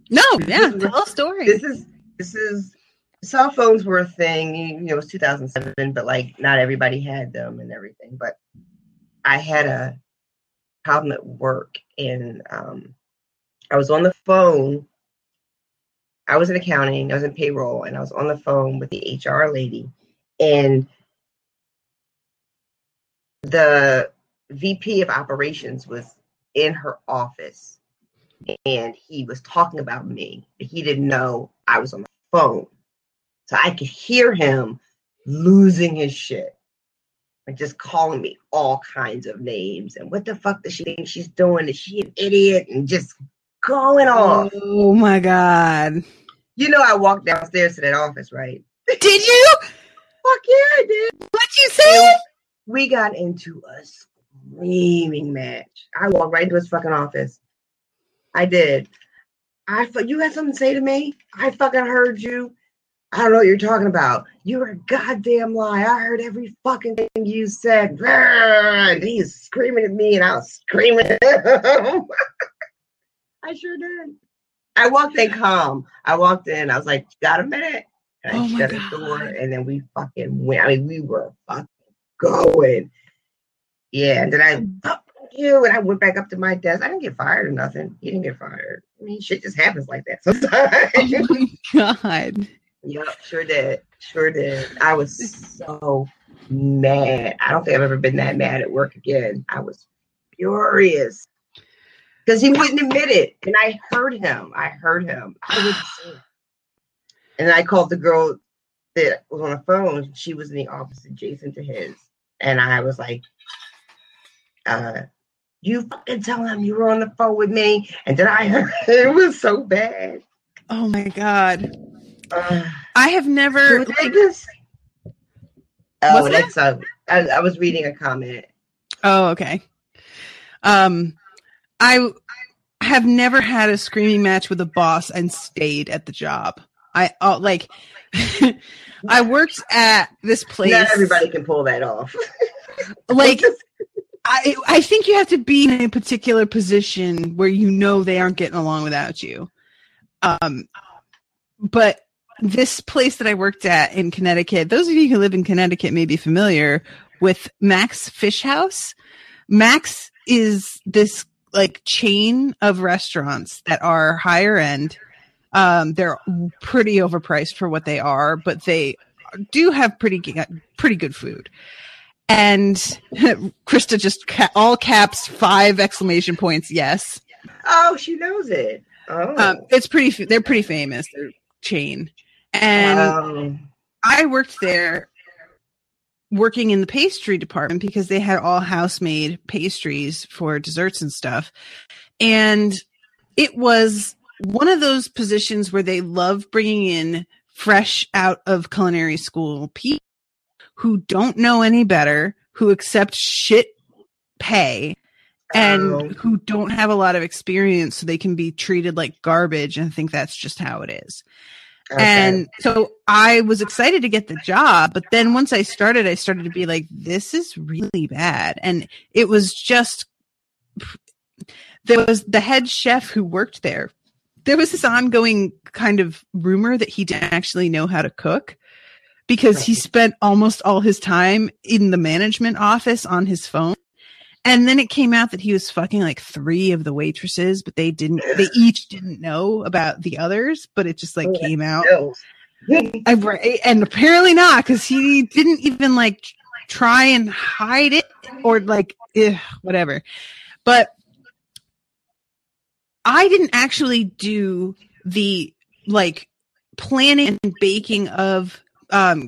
No, yeah, tell a story. This is. Cell phones were a thing, it was 2007, but like not everybody had them and everything. But I had a problem at work, and I was on the phone. I was in accounting, I was in payroll, and I was on the phone with the HR lady, and the VP of operations was in her office, and he was talking about me, but he didn't know I was on the phone. So I could hear him losing his shit, like just calling me all kinds of names. And what the fuck does she think she's doing? Is she an idiot? And just going off. Oh my God. I walked downstairs to that office, right? Did you? Fuck yeah, I did. What'd you say? We got into a screaming match. I walked right into his fucking office. I did. You had something to say to me? I fucking heard you. I don't know what you're talking about. You're a goddamn lie. I heard every fucking thing you said. And he's screaming at me, and I was screaming at him. I sure did. I walked in calm. I walked in. I was like, got a minute? And I shut the door, and then we fucking went. I mean, we were fucking going. Yeah, and then fuck you, and I went back up to my desk. I didn't get fired or nothing. He didn't get fired. I mean, shit just happens like that sometimes. Oh my God. Yep, sure did. I was so mad. I don't think I've ever been that mad at work again. I was furious because he wouldn't admit it, and I heard him. I wouldn't say it. And then I called the girl that was on the phone. She was in the office adjacent to his, and I was like, "You fucking tell him you were on the phone with me." And then I heard it was so bad. Oh my God. I have never this. Oh, that's I was reading a comment. Oh, okay. I have never had a screaming match with a boss and stayed at the job. I worked at this place. Not everybody can pull that off. I think you have to be in a particular position where they aren't getting along without you. But this place that I worked at in Connecticut, those of you who live in Connecticut may be familiar with Max Fish House. Max is this like chain of restaurants that are higher end. They're pretty overpriced for what they are, but they do have pretty good food. And Krista just all caps 5 exclamation points. Yes. Oh, she knows it. Oh, They're pretty famous. They're chain. And I worked there working in the pastry department because they had all house-made pastries for desserts and stuff. And it was one of those positions where they love bringing in fresh out of culinary school people who don't know any better, who accept shit pay, and who don't have a lot of experience, so they can be treated like garbage and think that's just how it is. Okay. And so I was excited to get the job, but then once I started to be like, this is really bad. And it was just, there was the head chef who worked there. There was this ongoing kind of rumor that he didn't actually know how to cook because he spent almost all his time in the management office on his phone. And then it came out that he was fucking like 3 of the waitresses, but they each didn't know about the others, but it just like came out. And apparently not, because he didn't even like try and hide it or like, whatever. But I didn't actually do the like planning and baking of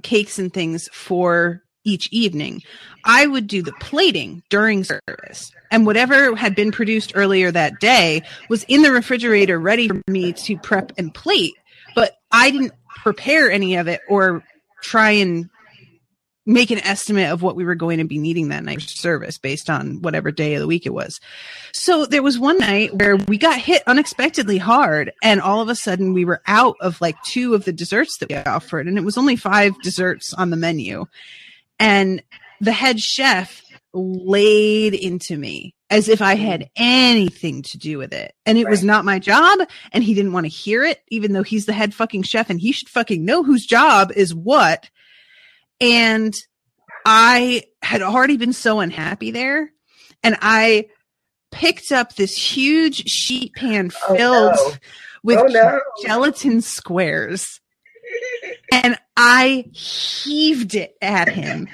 cakes and things for each evening. I would do the plating during service, and whatever had been produced earlier that day was in the refrigerator ready for me to prep and plate, but I didn't prepare any of it or try and make an estimate of what we were going to be needing that night for service based on whatever day of the week it was. So there was one night where we got hit unexpectedly hard, and all of a sudden we were out of like 2 of the desserts that we offered, and it was only 5 desserts on the menu. And the head chef laid into me as if I had anything to do with it. And it was not my job, and he didn't want to hear it, even though he's the head fucking chef and he should fucking know whose job is what. And I had already been so unhappy there, and I picked up this huge sheet pan filled with gelatin squares, and I heaved it at him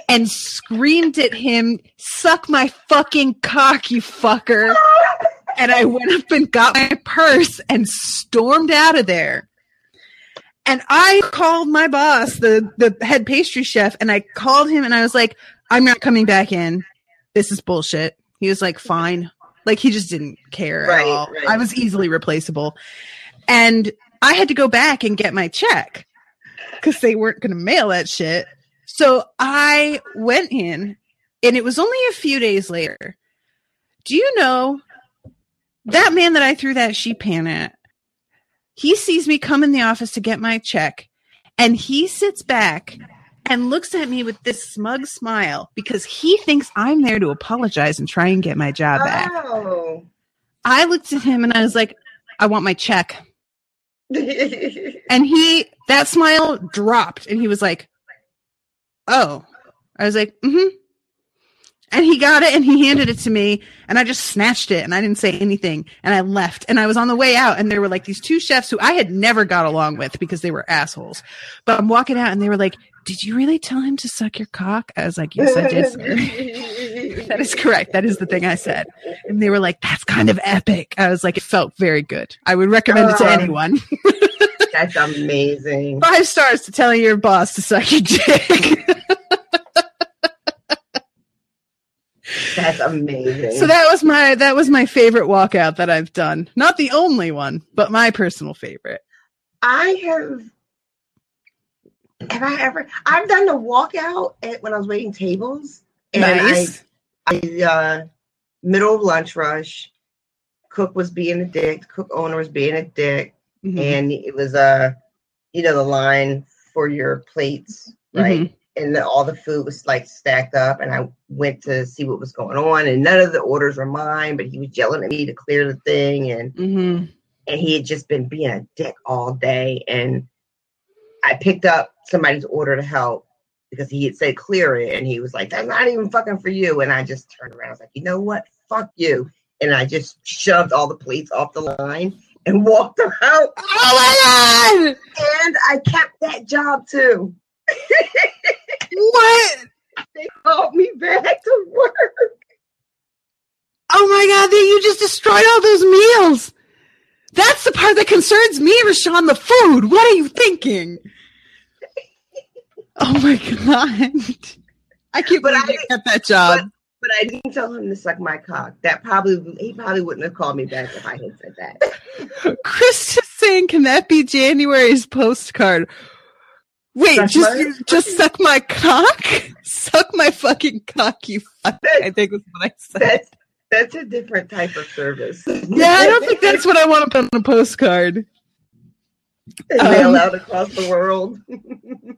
and screamed at him, "Suck my fucking cock, you fucker." And I went up and got my purse and stormed out of there. And I called my boss, the head pastry chef, and I called him and I was like, "I'm not coming back in. This is bullshit." He was like, "Fine." Like, he just didn't care at all. Right. I was easily replaceable. And I had to go back and get my check because they weren't going to mail that shit. So I went in, and it was only a few days later. Do you know that man that I threw that sheet pan at? He sees me come in the office to get my check, and he sits back and looks at me with this smug smile because he thinks I'm there to apologize and try and get my job back. I looked at him and I was like, "I want my check." And that smile dropped, and he was like, "Oh." I was like, "Mm-hmm." And he got it and he handed it to me, and I just snatched it and I didn't say anything, and I left. And I was on the way out, and there were like these 2 chefs who I had never got along with because they were assholes. But I'm walking out and they were like, "Did you really tell him to suck your cock?" I was like, "Yes, I did, sir." That is correct. That is the thing I said. And they were like, "That's kind of epic." I was like, it felt very good. I would recommend it to anyone. That's amazing. 5 stars to telling your boss to suck your dick. That's amazing. So that was my favorite walkout that I've done. Not the only one, but my personal favorite. I've done the walkout when I was waiting tables. And nice. I middle of lunch rush, cook was being a dick, cook owner was being a dick, and it was the line for your plates, right? Mm-hmm. And all the food was like stacked up, and I went to see what was going on, and none of the orders were mine, but he was yelling at me to clear the thing, and he had just been being a dick all day. And I picked up somebody's order to help because he had said clear it, and he was like, "That's not even fucking for you." And I just turned around. I was like, "You know what? Fuck you." and I just shoved all the plates off the line and walked them out. Oh my God! And I kept that job too. What? They called me back to work. Oh my God, you just destroyed all those meals. That's the part that concerns me, Rashawn, the food. What are you thinking? Oh my God. I can't believe you kept that job. But I didn't tell him to suck my cock. He probably wouldn't have called me back if I had said that. Chris is saying, can that be January's postcard? Wait, just suck my cock? Suck my fucking cock, you fuck. I think that's what I said. That's a different type of service. Yeah, I don't think that's what I want to put on a postcard. Mail out across the world. And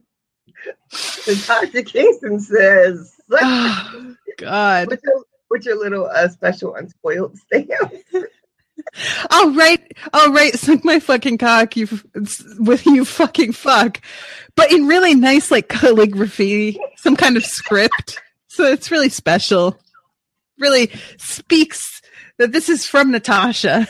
Dr. Kingston says, oh, God. With your little special unspoiled stamp. All right, suck my fucking cock, you fucking fuck. But in really nice, like, calligraphy, some kind of script. So it's really special. Really speaks that this is from Natasha.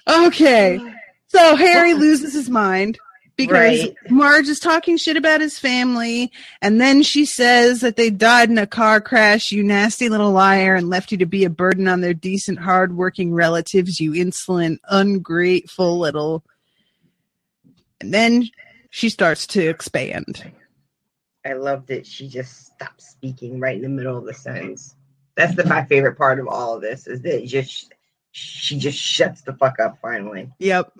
Okay. So Harry loses his mind because Marge is talking shit about his family, and then she says that they died in a car crash, you nasty little liar, and left you to be a burden on their decent, hard-working relatives, you insolent, ungrateful little... And then she starts to expand. I loved it. She just stopped speaking right in the middle of the sentence. That's my favorite part of all of this, is that she just shuts the fuck up finally. Yep.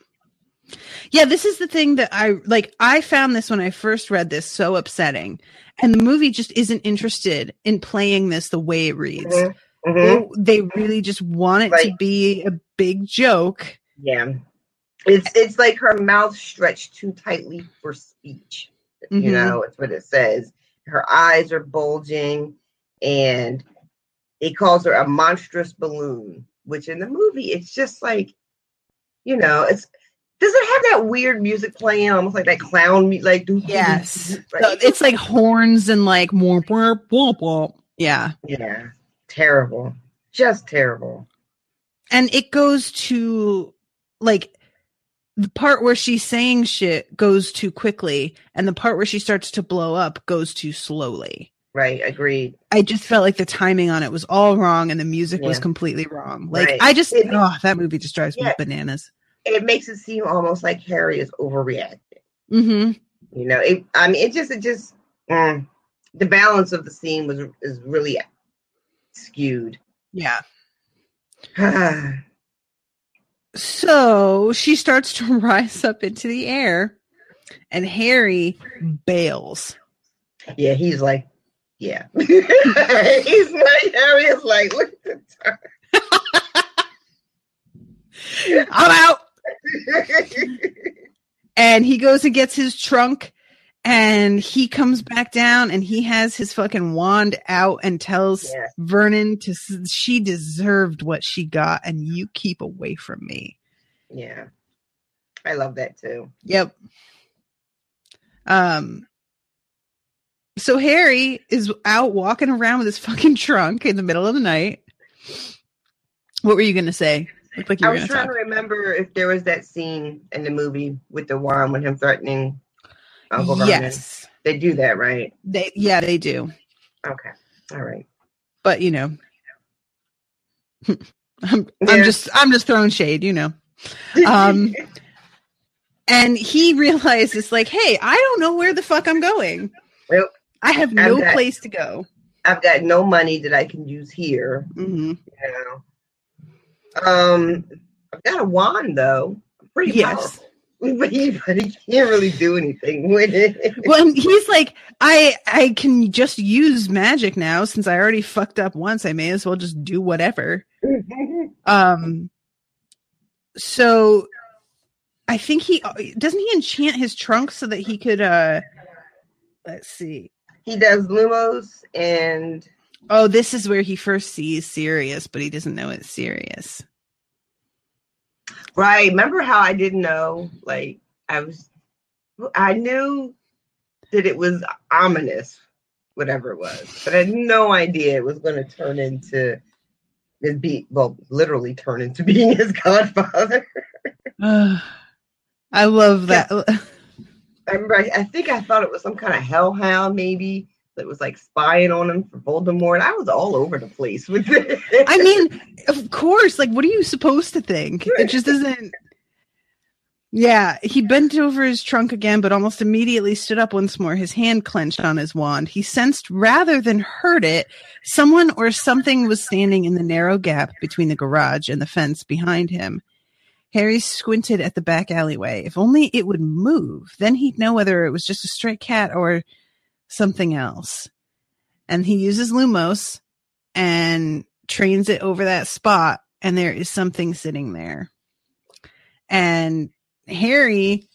Yeah, this is the thing that I found this when I first read this so upsetting. And the movie just isn't interested in playing this the way it reads. Mm-hmm. Mm-hmm. They really just want it to be a big joke. Yeah. It's like her mouth stretched too tightly for speech. Mm-hmm. You know, it's what it says. Her eyes are bulging, and it calls her a monstrous balloon, which in the movie, it's just like, you know, does it have that weird music playing, almost like that clown music? Like, yes. Right? It's like horns and like more, yeah. Yeah. Terrible. Just terrible. And it goes to like the part where she's saying shit goes too quickly, and the part where she starts to blow up goes too slowly. Right, agreed. I just felt like the timing on it was all wrong, and the music was completely wrong. Like, that movie just drives me bananas. It makes it seem almost like Harry is overreacting. Mm-hmm. You know, the balance of the scene is really skewed. Yeah. So she starts to rise up into the air, and Harry bails. Yeah, he's like, yeah. He's like, Harry is like, look at the time. I'm out. And he goes and gets his trunk, and he comes back down, and he has his fucking wand out and tells Vernon she deserved what she got, and you keep away from me. Yeah. I love that too. Yep. So Harry is out walking around with his fucking trunk in the middle of the night. What were you going to say? Like I was trying to remember if there was that scene in the movie with the wand when him threatening Uncle Vernon. Yes. They do that, right? They do. Okay. All right. But you know, I'm just throwing shade, you know. And he realizes like, hey, I don't know where the fuck I'm going. Well, I have no place to go. I've got no money that I can use here. Mm-hmm. You know. I've got a wand though. Pretty powerful. But he can't really do anything with it. Well, he's like, I can just use magic now since I already fucked up once. I may as well just do whatever. So I think doesn't he enchant his trunk so that he could let's see. He does Lumos and this is where he first sees Sirius, but he doesn't know it's Sirius. Right. Remember how I didn't know? Like I knew that it was ominous whatever it was. But I had no idea it was going to turn into literally turn into being his godfather. I love that. I remember, I think I thought it was some kind of hellhound, maybe, that was like spying on him for Voldemort. I was all over the place with it. I mean, of course, like, what are you supposed to think? It just isn't. Yeah, he bent over his trunk again, but almost immediately stood up once more, his hand clenched on his wand. He sensed, rather than heard it, someone or something was standing in the narrow gap between the garage and the fence behind him. Harry squinted at the back alleyway. If only it would move, then he'd know whether it was just a stray cat or something else. And he uses Lumos and trains it over that spot, and there is something sitting there. And Harry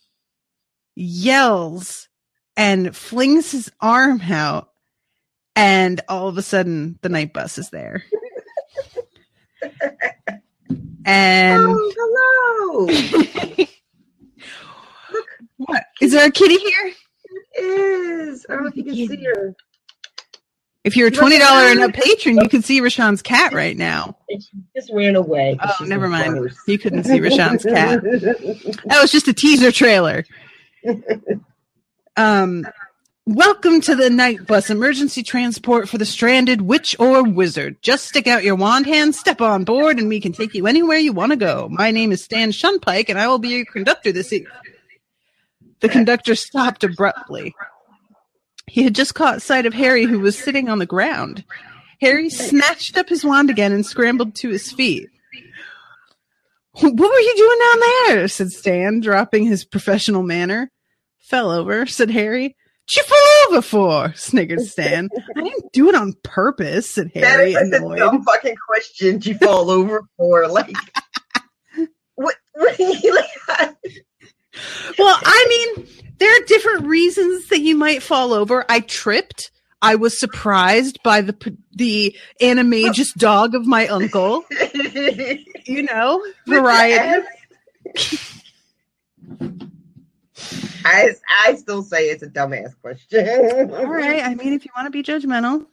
yells and flings his arm out, and all of a sudden the night bus is there. And hello. Look, what? Is there a kitty here? It is. I don't know if you can see her. If you're a $20 and up patron, you can see Rashawn's cat right now. And she just ran away. Oh, never mind. You couldn't see Rashawn's cat. That was just a teaser trailer. Welcome to the night bus, emergency transport for the stranded witch or wizard. Just stick out your wand hand, step on board, and we can take you anywhere you want to go. My name is Stan Shunpike, and I will be your conductor this evening. The conductor stopped abruptly. He had just caught sight of Harry, who was sitting on the ground. Harry snatched up his wand again and scrambled to his feet. What were you doing down there? Said Stan, dropping his professional manner. Fell over, said Harry. What'd you fall over for? Sniggered Stan. I didn't do it on purpose, said Harry, that is annoyed. a dumb fucking question you fall over for. Like, what are you like? Well, I mean, there are different reasons that you might fall over. I tripped. I was surprised by the animagus dog of my uncle. You know, variety. I still say it's a dumbass question. All right. I mean, if you want to be judgmental.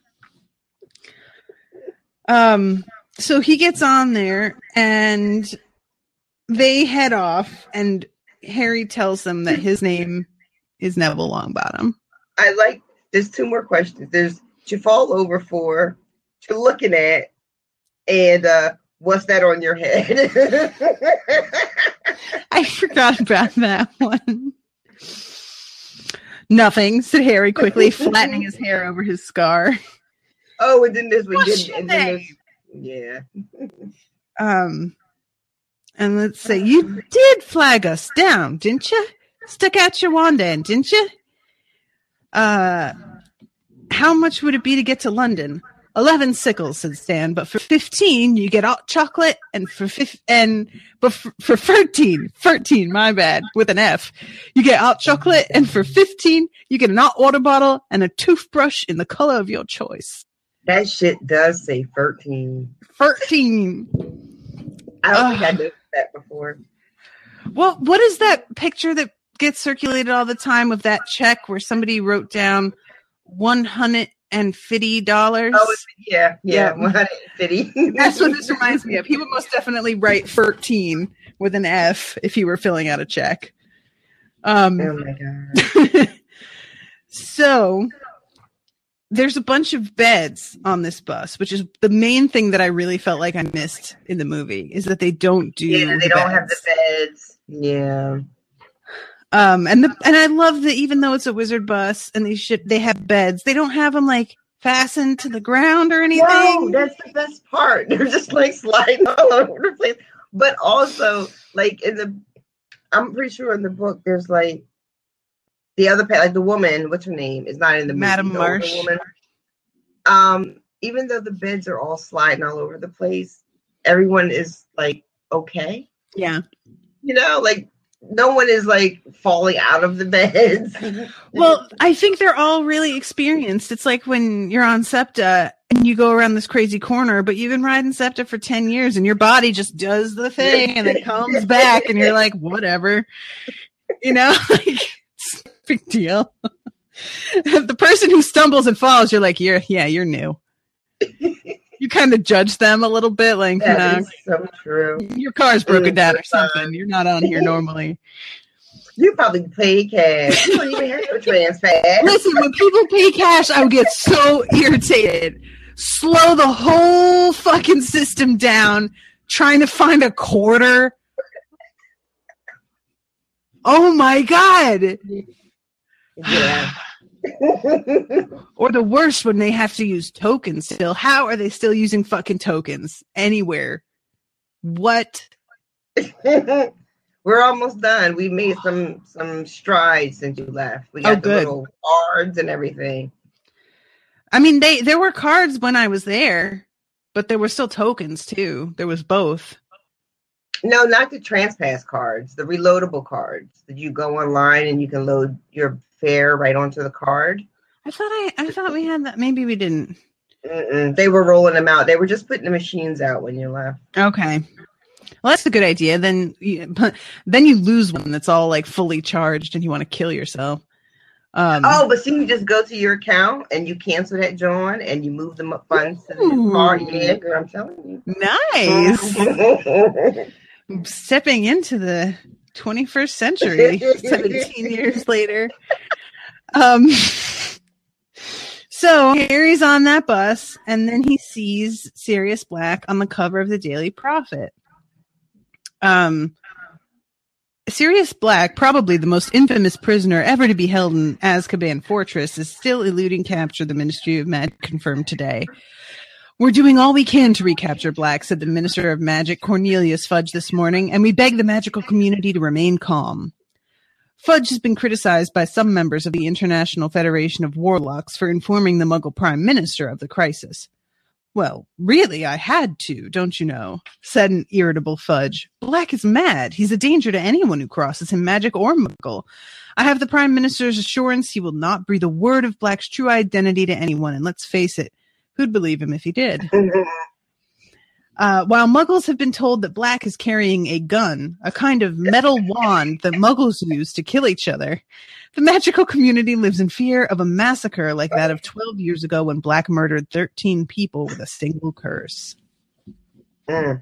So he gets on there and they head off, and Harry tells them that his name is Neville Longbottom. There's two more questions. There's what you fall over for, what you're looking at, and what's that on your head? I forgot about that one. Nothing, said Harry quickly, flattening his hair over his scar. Oh, and then this one. Yeah. And let's say, you did flag us down, didn't you? Stuck out your wand end, didn't you? How much would it be to get to London? 11 sickles, said Stan, but for 15 you get hot chocolate, and for 13, my bad, with an F, you get hot chocolate, and for 15 you get an hot water bottle and a toothbrush in the color of your choice. That shit does say 13. 13. I don't think I noticed that before. Well, what is that picture that gets circulated all the time of that check where somebody wrote down $150? Oh, yeah, 150. That's what this reminds me of. He would most definitely write 13 with an F if he were filling out a check. Oh my god. So there's a bunch of beds on this bus, which is the main thing that I really felt like I missed in the movie, is that they don't do they don't have the beds. Yeah. And I love that even though it's a wizard bus and they have beds, they don't have them like fastened to the ground or anything. No, that's the best part. They're just like sliding all over the place. But also, like I'm pretty sure in the book there's like the other like the woman, what's her name, is not in the movie. Madam Marsh. Woman. Even though the beds are all sliding all over the place, everyone is like okay. Yeah. You know, like no one is like falling out of the beds. Well, I think they're all really experienced. It's like when you're on SEPTA and you go around this crazy corner, but you've been riding SEPTA for 10 years and your body just does the thing and it comes back and you're like, whatever, you know, like it's a big deal. The person who stumbles and falls, you're like, you're new. You kind of judge them a little bit, like, that is so true. Your car's broken down or something. You're not on here normally. You probably pay cash. You don't even have no transfer. Listen, when people pay cash, I would get so irritated. Slow the whole fucking system down, trying to find a quarter. Oh my God. Yeah. Or the worst, when they have to use tokens still. How are they still using fucking tokens anywhere? What? We're almost done. We made some strides since you left. We got the little cards and everything. I mean, there were cards when I was there, but there were still tokens too. There was both. No, not the TransPass cards, the reloadable cards. That you go online and you can load your fare right onto the card. I thought we had that. Maybe we didn't. They were rolling them out. They were just putting the machines out when you left. Okay. Well, that's a good idea. Then you lose one that's all like fully charged and you want to kill yourself. But see, you just go to your account and you cancel that, John, and you move them up funds to the card. Yeah, girl, I'm telling you. Nice. Stepping into the 21st century 17 years later. So Harry's on that bus, and then he sees Sirius Black on the cover of the Daily Prophet. Sirius Black, probably the most infamous prisoner ever to be held in Azkaban Fortress, is still eluding capture, the Ministry of Magic confirmed today. We're doing all we can to recapture Black, said the Minister of Magic, Cornelius Fudge, this morning, and we beg the magical community to remain calm. Fudge has been criticized by some members of the International Federation of Warlocks for informing the Muggle Prime Minister of the crisis. Well, really, I had to, don't you know, said an irritable Fudge. Black is mad. He's a danger to anyone who crosses him, magic or Muggle. I have the Prime Minister's assurance he will not breathe a word of Black's true identity to anyone, and let's face it, who'd believe him if he did? While Muggles have been told that Black is carrying a gun, a kind of metal wand that Muggles use to kill each other, the magical community lives in fear of a massacre like that of 12 years ago when Black murdered 13 people with a single curse. It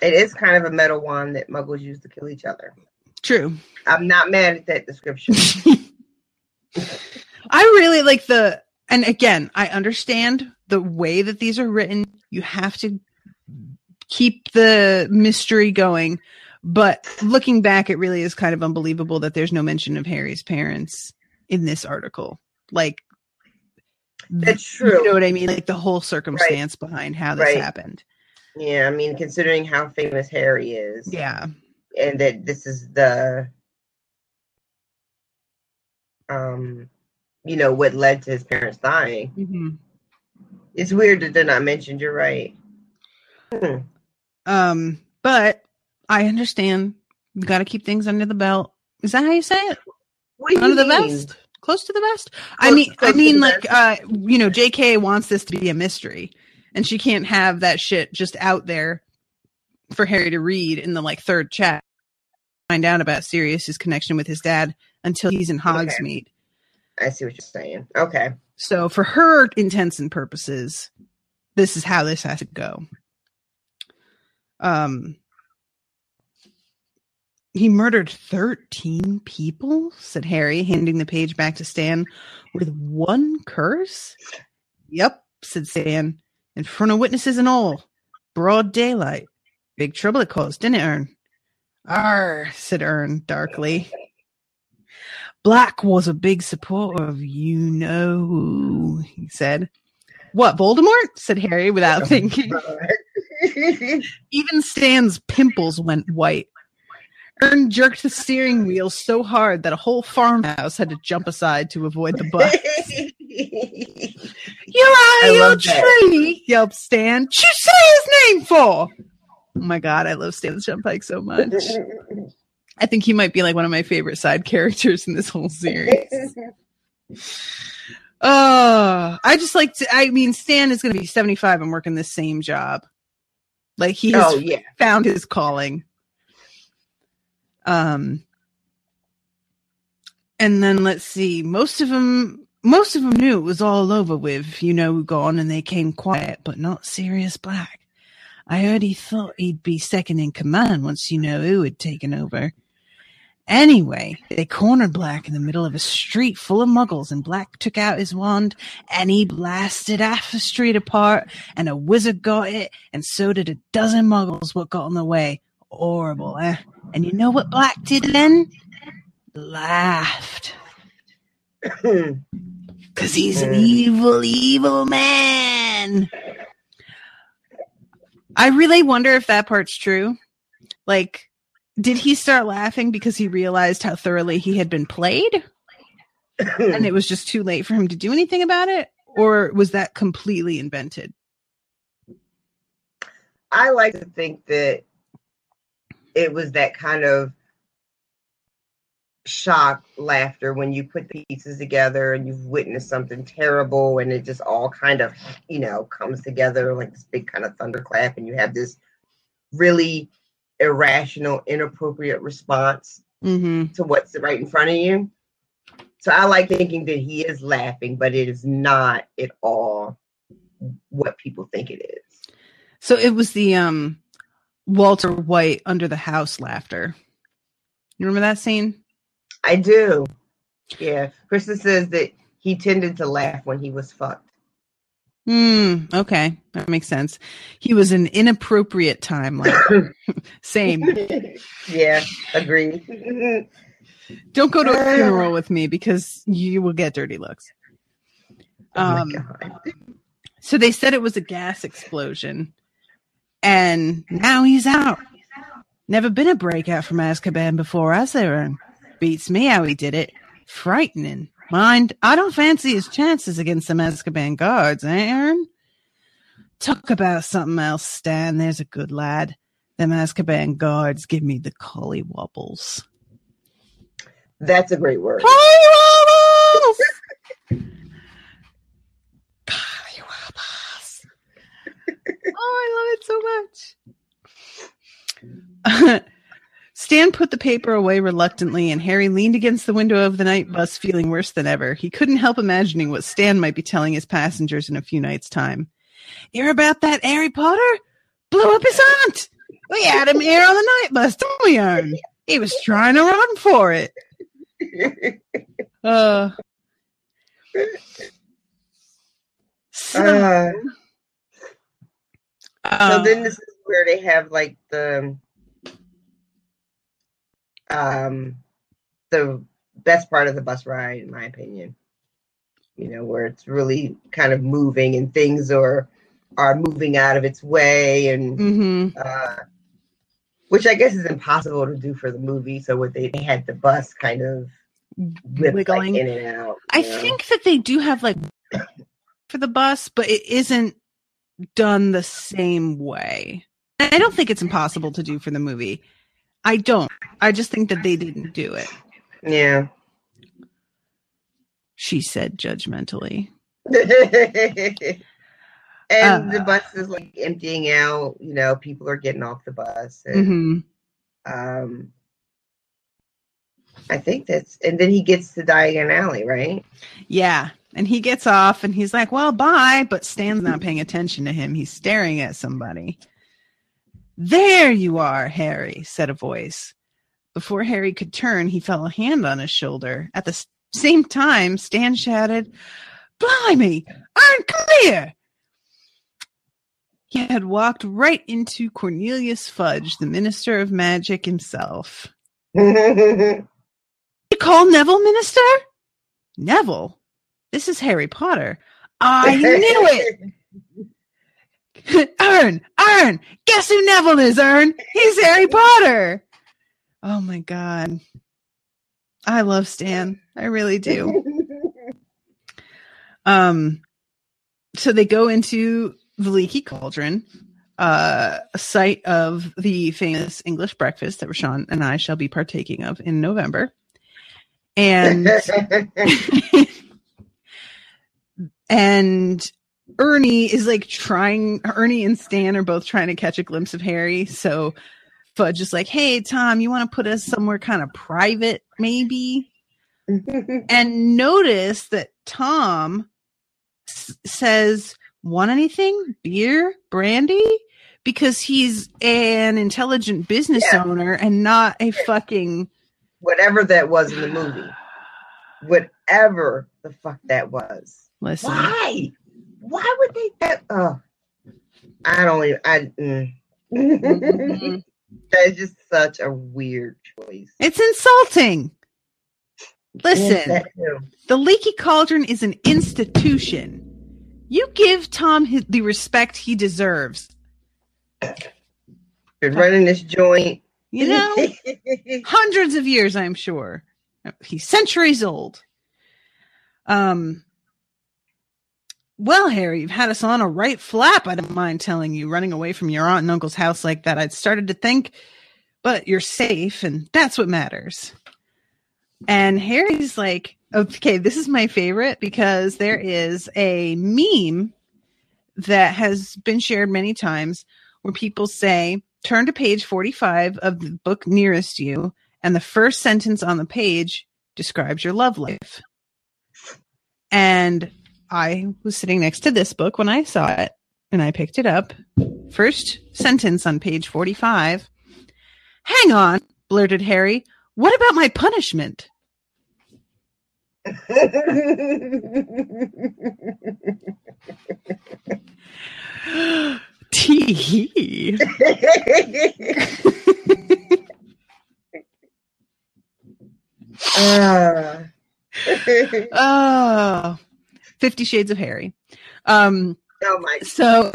is kind of a metal wand that Muggles use to kill each other. True. I'm not mad at that description. I really like and again, I understand the way that these are written. You have to keep the mystery going. But looking back, it really is kind of unbelievable that there's no mention of Harry's parents in this article. Like, that's true. You know what I mean? Like the whole circumstance behind how this happened. Yeah, I mean, considering how famous Harry is. Yeah. And that this is the, what led to his parents dying. Mm-hmm. It's weird that they're not mentioned. You're right. But I understand. You got to keep things under the belt. Is that how you say it? What do you under mean? the vest? Close to the vest? I mean, JK wants this to be a mystery, and she can't have that shit just out there for Harry to read in the third chat. Find out about Sirius's connection with his dad until he's in Hogsmeade. Okay. I see what you're saying. Okay. So for her intents and purposes, this is how this has to go. He murdered 13 people, said Harry, handing the page back to Stan, with one curse? Yep, said Stan, in front of witnesses and all. Broad daylight. Big trouble it caused, didn't it, Ern? Arr, said Ern darkly. Black was a big supporter of you-know-who, he said. What, Voldemort? Said Harry without thinking. Even Stan's pimples went white. Ern jerked the steering wheel so hard that a whole farmhouse had to jump aside to avoid the bus. You're out of your tree, yelped Stan. What'd you say his name for? Oh my God, I love Stan Shunpike so much. I think he might be one of my favorite side characters in this whole series. I just Stan is going to be 75 and working the same job. He has found his calling. And then let's see, most of them knew it was all over with, gone, and they came quiet, but not Sirius Black. I heard he thought he'd be second in command once who had taken over. Anyway, they cornered Black in the middle of a street full of muggles, and Black took out his wand, and he blasted half the street apart, and a wizard got it, and so did a dozen muggles what got in the way. Horrible, eh? And you know what Black did then? Laughed. Because he's an evil, evil man. I really wonder if that part's true. Like, did he start laughing because he realized how thoroughly he had been played? And it was just too late for him to do anything about it? Or was that completely invented? I like to think that it was that kind of shock laughter when you put the pieces together and you've witnessed something terrible and it just all kind of, comes together like this big kind of thunderclap, and you have this really irrational, inappropriate response to what's right in front of you. So I like thinking that he is laughing, but it is not at all what people think it is. So it was the Walter White under the house laughter. You remember that scene? I do. Yeah. Krista says that he tended to laugh when he was fucked. Okay. That makes sense. He was an inappropriate time laugher. Same. Yeah, agreed. Don't go to a funeral with me because you will get dirty looks. Oh my God. So they said it was a gas explosion. And now he's out. Never been a breakout from Azkaban before, has there, Ern? Beats me how he did it. Frightening. Mind, I don't fancy his chances against some Azkaban guards, eh, Ern? Talk about something else, Stan. There's a good lad. Them Azkaban guards give me the collywobbles. That's a great word. Collywobbles! Collywobbles. Oh, I love it so much. Stan put the paper away reluctantly, and Harry leaned against the window of the night bus feeling worse than ever. He couldn't help imagining what Stan might be telling his passengers in a few nights' time. Hear about that Harry Potter? Blew up his aunt! We had him here on the night bus, didn't we, Ern? He was trying to run for it. So then this is where they have like the best part of the bus ride, in my opinion. Where it's really kind of moving and things are moving out of its way, and which I guess is impossible to do for the movie. So what they had the bus kind of wiggling in and out. I think that they do have like for the bus, but it isn't done the same way. I don't think it's impossible to do for the movie. I don't. I just think that they didn't do it. Yeah. She said judgmentally. And the bus is like emptying out, people are getting off the bus. And, I think and then he gets to Diagon Alley, right? Yeah. And he gets off and he's like, well, bye. But Stan's not paying attention to him. He's staring at somebody. There you are, Harry, said a voice. Before Harry could turn, he felt a hand on his shoulder. At the same time, Stan shouted, Blimey, I'm clear! He had walked right into Cornelius Fudge, the Minister of Magic himself. You call Neville Minister? Neville? This is Harry Potter. I knew it! Ern! Guess who Neville is, Ern? He's Harry Potter! Oh my God. I love Stan. I really do. So they go into the Leaky Cauldron, a site of the famous English breakfast that Rashawn and I shall be partaking of in November. And and Ernie is like Ernie and Stan are both trying to catch a glimpse of Harry. So Fudge is like, hey, Tom, you want to put us somewhere kind of private, maybe? and notice that Tom says, "Want anything? Beer? Brandy?" Because he's an intelligent business owner and not a fucking... Whatever that was in the movie. Whatever the fuck that was. Listen. Why? Why would they... I don't even... That's just such a weird choice. It's insulting. Listen, the Leaky Cauldron is an institution. You give Tom the respect he deserves. Been running this joint, you know, hundreds of years, I'm sure. He's centuries old. Well, Harry, you've had us on a right flap. I don't mind telling you, running away from your aunt and uncle's house like that. I'd started to think, but you're safe, and that's what matters. And Harry's like, okay, this is my favorite because there is a meme that has been shared many times where people say, turn to page 45 of the book nearest you, and the first sentence on the page describes your love life. And I was sitting next to this book when I saw it, and I picked it up. First sentence on page 45. Hang on, blurted Harry. What about my punishment? Tee. Oh, 50 Shades of Harry. Oh my! So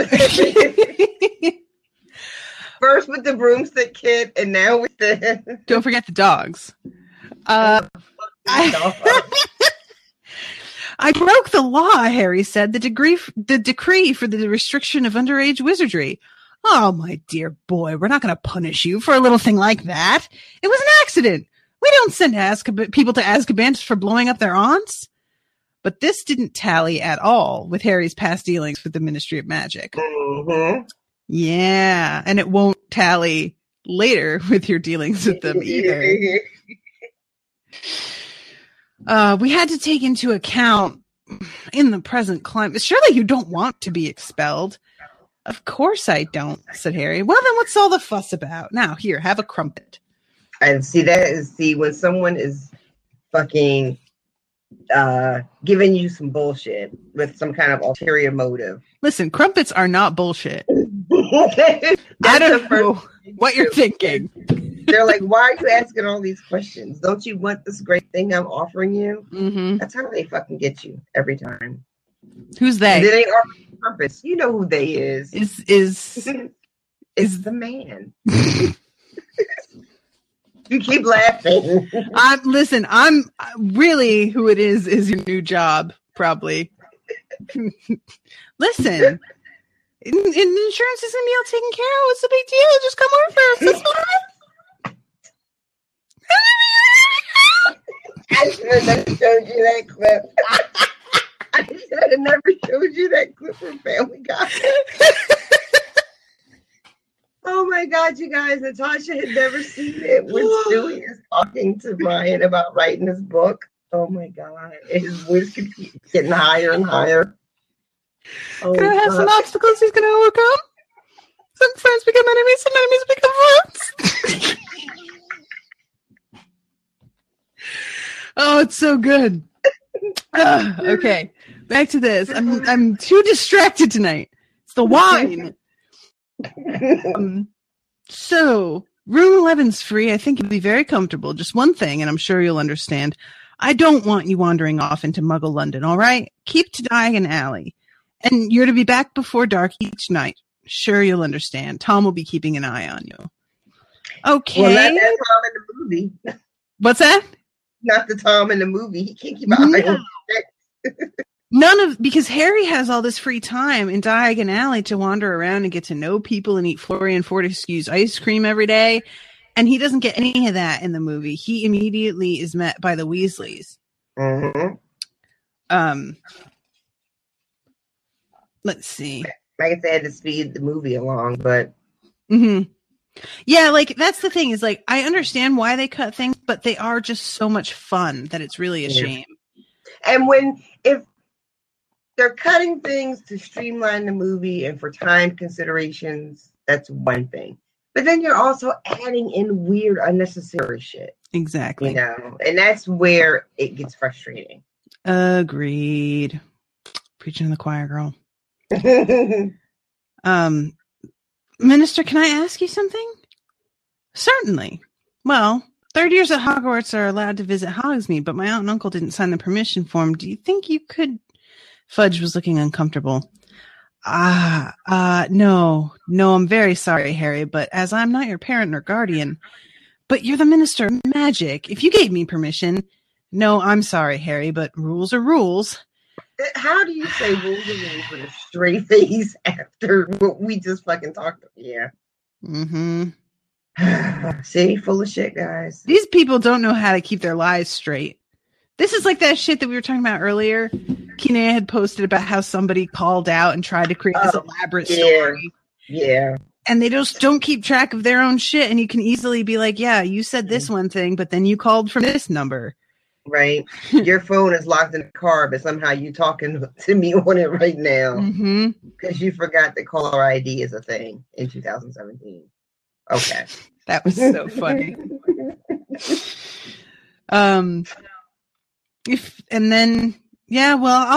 first with the broomstick kid, and now with the don't forget the dogs. I broke the law, Harry said. The decree for the restriction of underage wizardry. Oh, my dear boy, we're not going to punish you for a little thing like that. It was an accident. We don't send people to Azkaban for blowing up their aunts. But this didn't tally at all with Harry's past dealings with the Ministry of Magic. Mm-hmm. Yeah, and it won't tally later with your dealings with them either. We had to take into account in the present climate. Surely you don't want to be expelled. Of course I don't, said Harry. Well, then what's all the fuss about? Now, here, have a crumpet. And see when someone is fucking giving you some bullshit with some kind of ulterior motive. Listen, crumpets are not bullshit. I don't know what you're thinking. They're like, why are you asking all these questions? Don't you want this great thing I'm offering you? Mm-hmm. That's how they fucking get you every time. Who's they? And then they offer you purpose. You know who they is. Is the man. You keep laughing. Listen, I'm really who it is your new job, probably. Listen, insurance is gonna be all taken care of. What's the big deal? Just come over first. I should have never showed you that clip. I should have never showed you that clip from Family Guy. Oh my God, you guys, Natasha had never seen it when Stewie is talking to Brian about writing his book. Oh my God, his voice keeps getting higher and higher. Oh, gonna have some obstacles he's gonna overcome. Some friends become enemies, some enemies become friends. Oh, it's so good. Okay, back to this. I'm too distracted tonight. It's the wine. So, room 11's free. I think you'll be very comfortable. Just one thing, and I'm sure you'll understand. I don't want you wandering off into Muggle London, all right? Keep to Diagon Alley. And you're to be back before dark each night. Sure, you'll understand. Tom will be keeping an eye on you. Okay. Well, not that Tom in the movie. What's that? Not the Tom in the movie. He can't keep an eye on it. Because Harry has all this free time in Diagon Alley to wander around and get to know people and eat Florian Fortescue's ice cream every day. And he doesn't get any of that in the movie. He immediately is met by the Weasleys. Mm-hmm. Let's see. Like I said, to speed the movie along, but yeah, like that's the thing is like I understand why they cut things but they are just so much fun that it's really a shame. And if they're cutting things to streamline the movie and for time considerations, that's one thing. But then you're also adding in weird, unnecessary shit. Exactly. You know, and that's where it gets frustrating. Agreed. Preaching to the choir, girl. Minister, can I ask you something? Certainly. Well, third years at Hogwarts are allowed to visit Hogsmeade, but my aunt and uncle didn't sign the permission form. Do you think you could... Fudge was looking uncomfortable. No, I'm very sorry, Harry, but as I'm not your parent or guardian, but you're the Minister of Magic. If you gave me permission... No, I'm sorry, Harry, but rules are rules. How do you say rules are rules with a straight face after what we just fucking talked about? Yeah. Mm-hmm. See, full of shit, guys. These people don't know how to keep their lies straight. This is like that shit that we were talking about earlier. Kinea had posted about how somebody called out and tried to create this elaborate story. Yeah. And they just don't keep track of their own shit. And you can easily be like, yeah, you said this one thing, but then you called from this number. Right. Your phone is locked in the car, but somehow you talking to me on it right now. Because you forgot that caller ID is a thing in 2017. Okay. That was so funny. I'll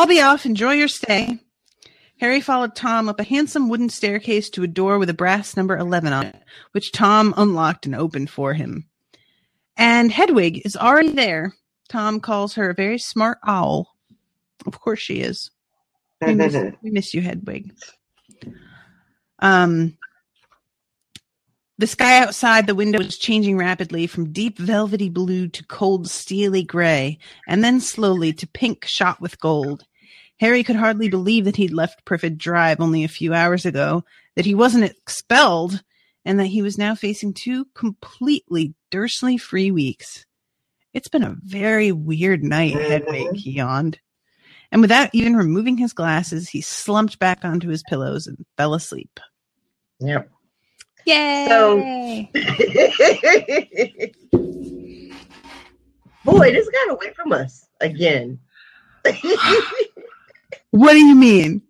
be off. Enjoy your stay. Harry followed Tom up a handsome wooden staircase to a door with a brass number 11 on it, which Tom unlocked and opened for him. And Hedwig is already there. Tom calls her a very smart owl. Of course she is. We miss you, Hedwig. The sky outside the window was changing rapidly from deep velvety blue to cold steely gray, and then slowly to pink shot with gold. Harry could hardly believe that he'd left Privet Drive only a few hours ago, that he wasn't expelled, and that he was now facing 2 completely Dursley-free weeks. It's been a very weird night, Hedwig, he yawned. And without even removing his glasses, he slumped back onto his pillows and fell asleep. Yep. Yay! So, boy, this got away from us again. What do you mean?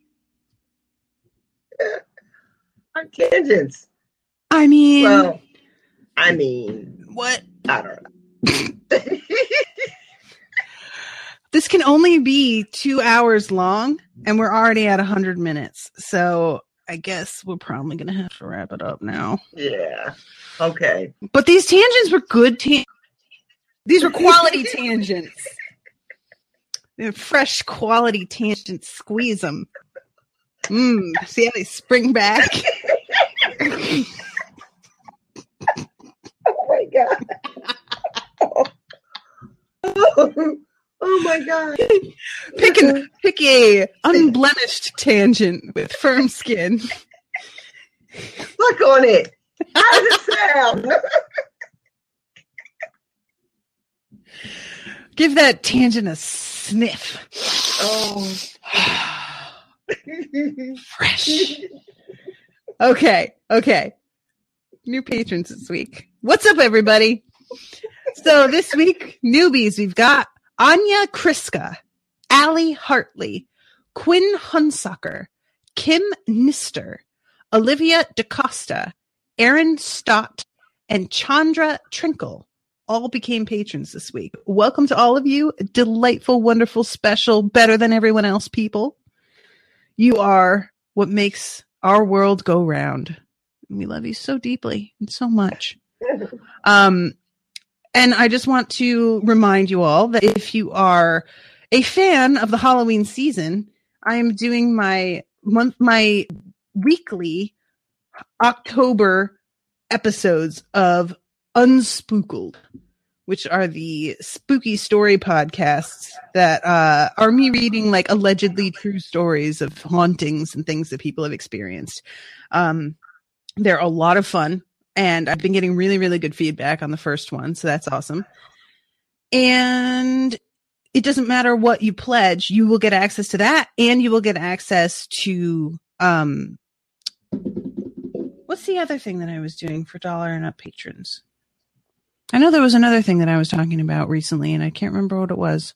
Our tangents. I mean, what? I don't know. This can only be 2 hours long, and we're already at 100 minutes. So I guess we're probably going to have to wrap it up now. Yeah. Okay. But these tangents were good. These were quality tangents. They're fresh quality tangents. Squeeze them. See how they spring back? Oh my God. Oh my God. Pick a unblemished tangent with firm skin. Look on it. How does it sound? Give that tangent a sniff. Oh. Fresh. Okay. New patrons this week. What's up, everybody? So this week, newbies, we've got Anya Kriska, Allie Hartley, Quinn Hunsucker, Kim Nister, Olivia DaCosta, Aaron Stott, and Chandra Trinkle all became patrons this week. Welcome to all of you. Delightful, wonderful, special, better than everyone else people. You are what makes our world go round. We love you so deeply and so much. And I just want to remind you all that if you are a fan of the Halloween season, I am doing my weekly October episodes of Unspookled, which are the spooky story podcasts that are me reading like allegedly true stories of hauntings and things that people have experienced. They're a lot of fun. And I've been getting really, really good feedback on the first one. So that's awesome. And it doesn't matter what you pledge. You will get access to that. And you will get access to, what's the other thing that I was doing for $1 and up patrons? I know there was another thing that I was talking about recently, and I can't remember what it was.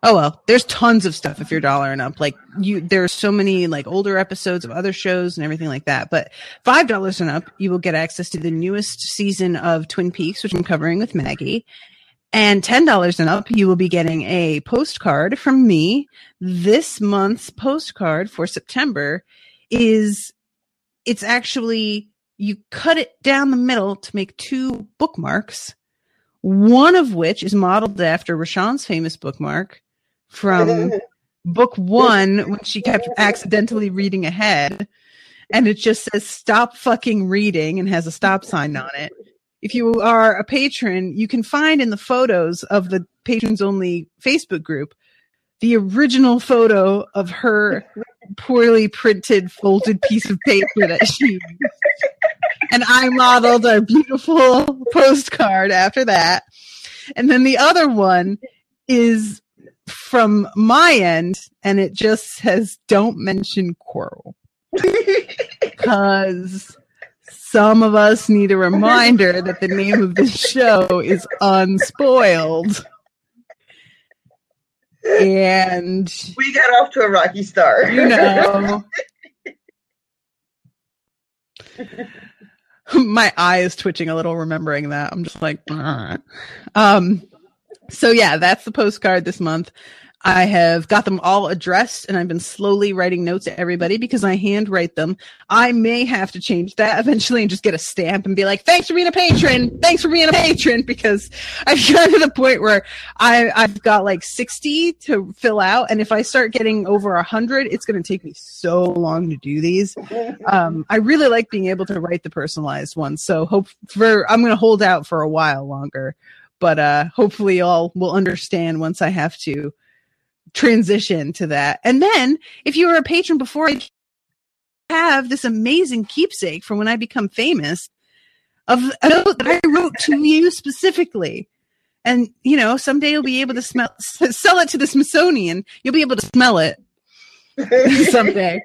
Oh well, there's tons of stuff if you're $1 and up. Like there's so many like older episodes of other shows and everything like that. But $5 and up, you will get access to the newest season of Twin Peaks, which I'm covering with Maggie. And $10 and up, you will be getting a postcard from me. This month's postcard for September it's actually, you cut it down the middle to make 2 bookmarks, one of which is modeled after Rashawn's famous bookmark from book 1 when she kept accidentally reading ahead. And it just says, "Stop fucking reading," and has a stop sign on it. If you are a patron, you can find in the photos of the patrons only Facebook group the original photo of her poorly printed folded piece of paper that she used. And I modeled a beautiful postcard after that. And then the other one is from my end, and it just says, "Don't mention Coral." Because some of us need a reminder that the name of this show is Unspoiled. And we got off to a rocky start. You know. My eye is twitching a little remembering that. I'm just like, so yeah, that's the postcard this month. I have got them all addressed, and I've been slowly writing notes to everybody because I handwrite them. I may have to change that eventually and just get a stamp and be like, "Thanks for being a patron. Thanks for being a patron," because I've gotten to the point where I've got like 60 to fill out. And if I start getting over 100, it's going to take me so long to do these. I really like being able to write the personalized ones. So I'm going to hold out for a while longer, but hopefully y'all will understand once I have to transition to that. And then if you were a patron before, I have this amazing keepsake for when I become famous of a note that I wrote to you specifically. And you know, someday you'll be able to sell it to the Smithsonian. You'll be able to smell it someday.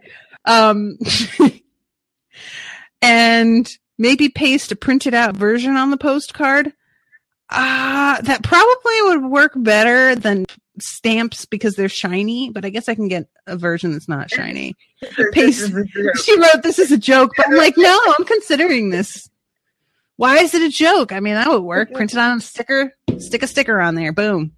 And maybe paste a printed out version on the postcard. That probably would work better than stamps because they're shiny, but I guess I can get a version that's not shiny. Paste. She wrote, "This is a joke," but I'm like, no, I'm considering this. Why is it a joke? I mean, that would work. Print it on a sticker, stick a sticker on there, boom.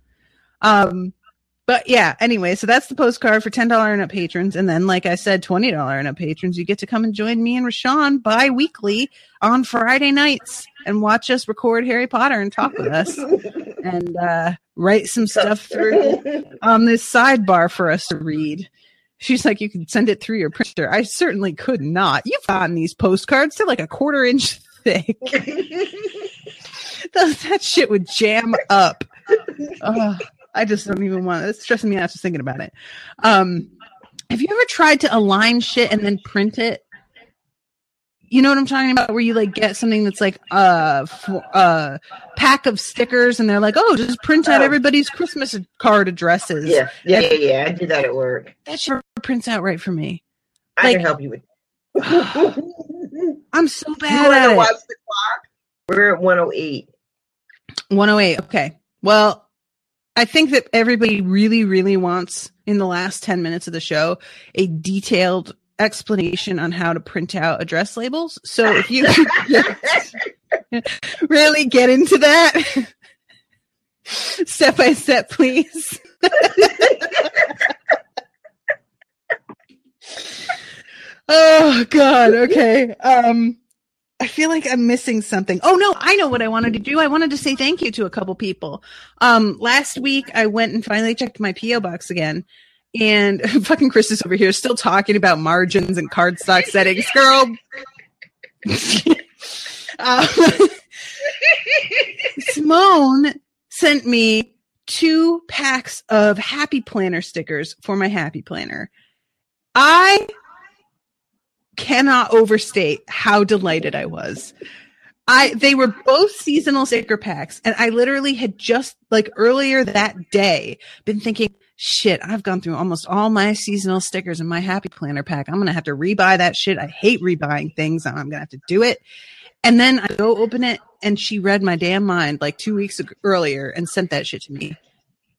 But yeah, anyway, so that's the postcard for $10 and up patrons. And then, like I said, $20 and up patrons, you get to come and join me and Rashawn bi-weekly on Friday nights and watch us record Harry Potter and talk with us and write some stuff through on this sidebar for us to read. She's like, "You can send it through your printer." I certainly could not. You've gotten these postcards. They're like a 1/4 inch thick. That shit would jam up. I just don't even want it. It's stressing me out just thinking about it. Have you ever tried to align shit and then print it? You know what I'm talking about? Where you like get something that's like a pack of stickers, and they're like, "Oh, just print out everybody's Christmas card addresses." Yeah. I do that at work. That sure prints out right for me. I can help you with. I'm so bad at it. Watch the clock. We're at 1:08. 1:08. Okay. Well, I think that everybody really, really wants, in the last 10 minutes of the show, a detailed explanation on how to print out address labels. So if you could really get into that step by step, please. Oh, God. Okay. I feel like I'm missing something. Oh no, I know what I wanted to do. I wanted to say thank you to a couple people. Last week I went and finally checked my PO box again, and fucking Chris is over here still talking about margins and cardstock settings, girl. Simone sent me 2 packs of Happy Planner stickers for my Happy Planner. I cannot overstate how delighted I was. They were both seasonal sticker packs, and I literally had just like earlier that day been thinking, shit, I've gone through almost all my seasonal stickers in my Happy Planner pack. I'm going to have to rebuy that shit. I hate rebuying things. I'm going to have to do it. And then I go open it, and she read my damn mind like 2 weeks earlier and sent that shit to me.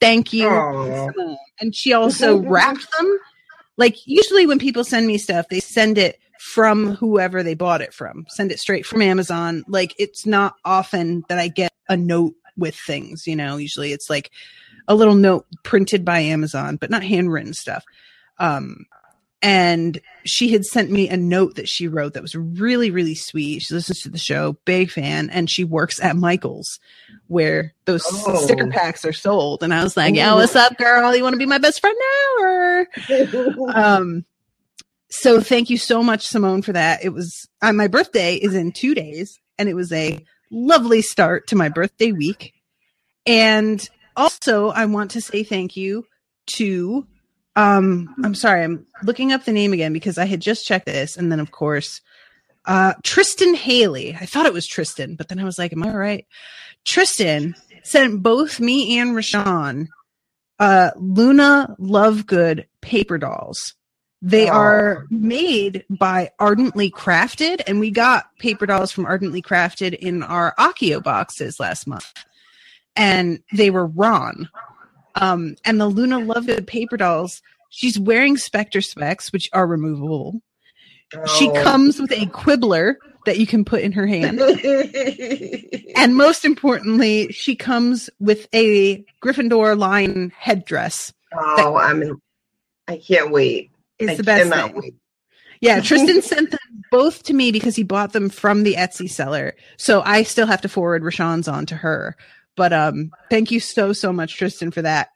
Thank you. Aww. And she also wrapped them. Like, usually when people send me stuff, they send it from whoever they bought it from. Send it straight from Amazon. Like, it's not often that I get a note with things, you know. Usually it's like a little note printed by Amazon, but not handwritten stuff. And she had sent me a note that she wrote that was really, really sweet. She listens to the show, big fan, and she works at Michael's, where those sticker packs are sold. And I was like, "Yeah, what's up, girl? You want to be my best friend now?" Or so thank you so much, Simone, for that. It was my birthday is in 2 days, and it was a lovely start to my birthday week. And also, I want to say thank you to. I'm sorry, I'm looking up the name again because I had just checked this. And then, of course, Tristan Haley. I thought it was Tristan, but then I was like, am I right? Tristan sent both me and Rashawn Luna Lovegood paper dolls. They are made by Ardently Crafted, and we got paper dolls from Ardently Crafted in our Akio boxes last month. And they were Ron. And the Luna Lovegood paper dolls, she's wearing Spectre specs, which are removable. She comes with a quibbler that you can put in her hand. And most importantly, she comes with a Gryffindor line headdress. I can't wait. It's the best thing. Wait. Yeah, Tristan sent them both to me because he bought them from the Etsy seller. So I still have to forward Rashawn's on to her. But thank you so much, Tristan, for that.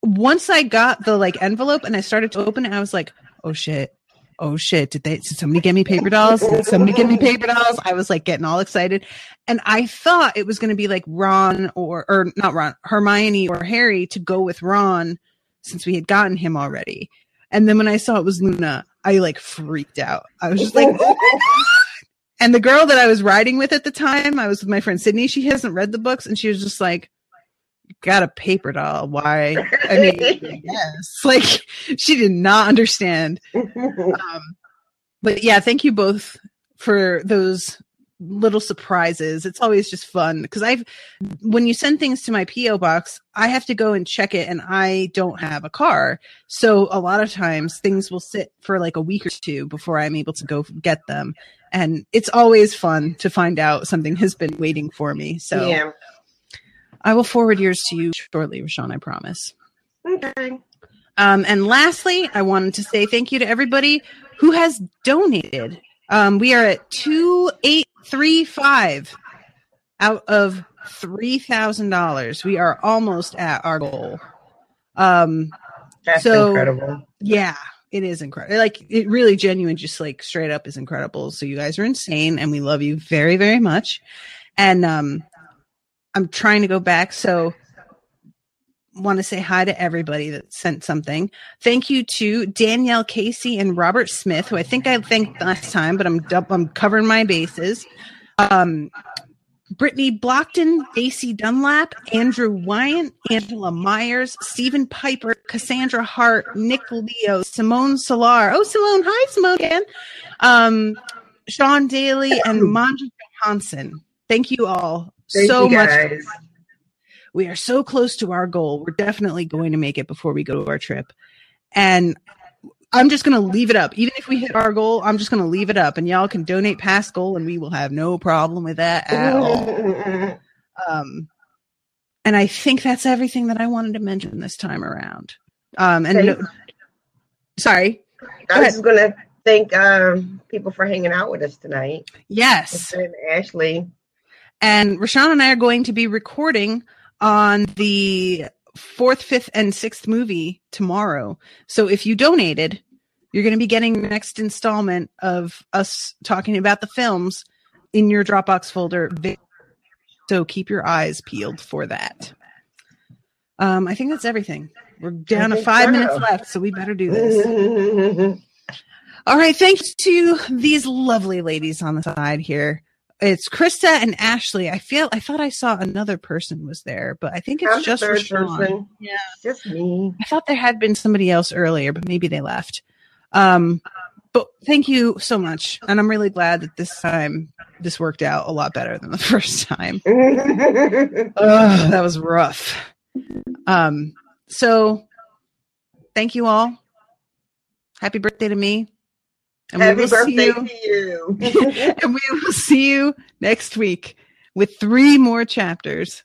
Once I got the envelope and I started to open it, I was like, oh shit. Did somebody get me paper dolls? I was like getting all excited. And I thought it was going to be like Ron or not Ron, Hermione or Harry to go with Ron since we had gotten him already. And then when I saw it was Luna, I freaked out. I was just like, oh my God. And the girl that I was riding with at the time, I was with my friend Sydney. She hasn't read the books, and she was just like, got a paper doll. Why? I mean, yes. She did not understand. But yeah, thank you both for those little surprises. It's always just fun because when you send things to my P.O. box, I have to go and check it, and I don't have a car. So a lot of times things will sit for a week or two before I'm able to go get them. And it's always fun to find out something has been waiting for me. So yeah. I will forward yours to you shortly, Rashawn, I promise. Okay. And lastly, I wanted to say thank you to everybody who has donated. We are at $2,835 out of $3,000. We are almost at our goal. That's incredible. Yeah. It is incredible. It really genuine, just straight up is incredible. So you guys are insane and we love you very, very much. And I'm trying to go back. So want to say hi to everybody that sent something. Thank you to Danielle Casey and Robert Smith, who I think I thanked last time, but I'm covering my bases. Brittany Blockton, Daisy Dunlap, Andrew Wyant, Angela Myers, Stephen Piper, Cassandra Hart, Nick Leo, Simone Solar. Oh, Simone. Hi, Simone again. Sean Daly and Manja Johansson. Thank you all so much. We are so close to our goal. We're definitely going to make it before we go to our trip. And I'm just going to leave it up. Even if we hit our goal, I'm just going to leave it up. And y'all can donate past goal, and we will have no problem with that at all. And I think that's everything that I wanted to mention this time around. Sorry. I was just going to thank people for hanging out with us tonight. Yes. And Ashley. And Rashawn and I are going to be recording on the 4th, 5th, and 6th movie tomorrow. So if you donated, you're going to be getting the next installment of us talking about the films in your Dropbox folder. So keep your eyes peeled for that. I think that's everything. We're down to 5 minutes left, so we better do this. All right. Thanks to these lovely ladies on the side here. It's Krista and Ashley. I thought I saw another person was there, but I think it's just Rashawn. Yeah, just me. I thought there had been somebody else earlier, but maybe they left. But thank you so much. And I'm really glad that this time this worked out a lot better than the first time. That was rough. So thank you all. Happy birthday to me. And Happy birthday to you. And we will see you next week with 3 more chapters.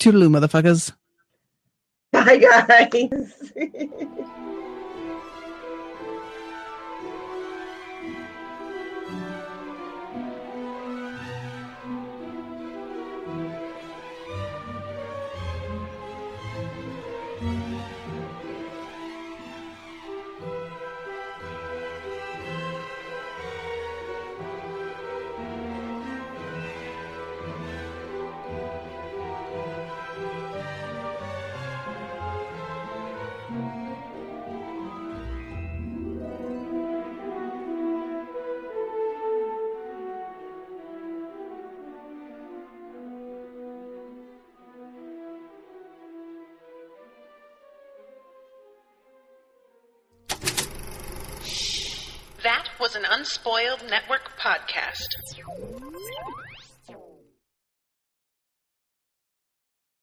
Toodaloo, motherfuckers. Bye, guys. That was an Unspoiled Network podcast.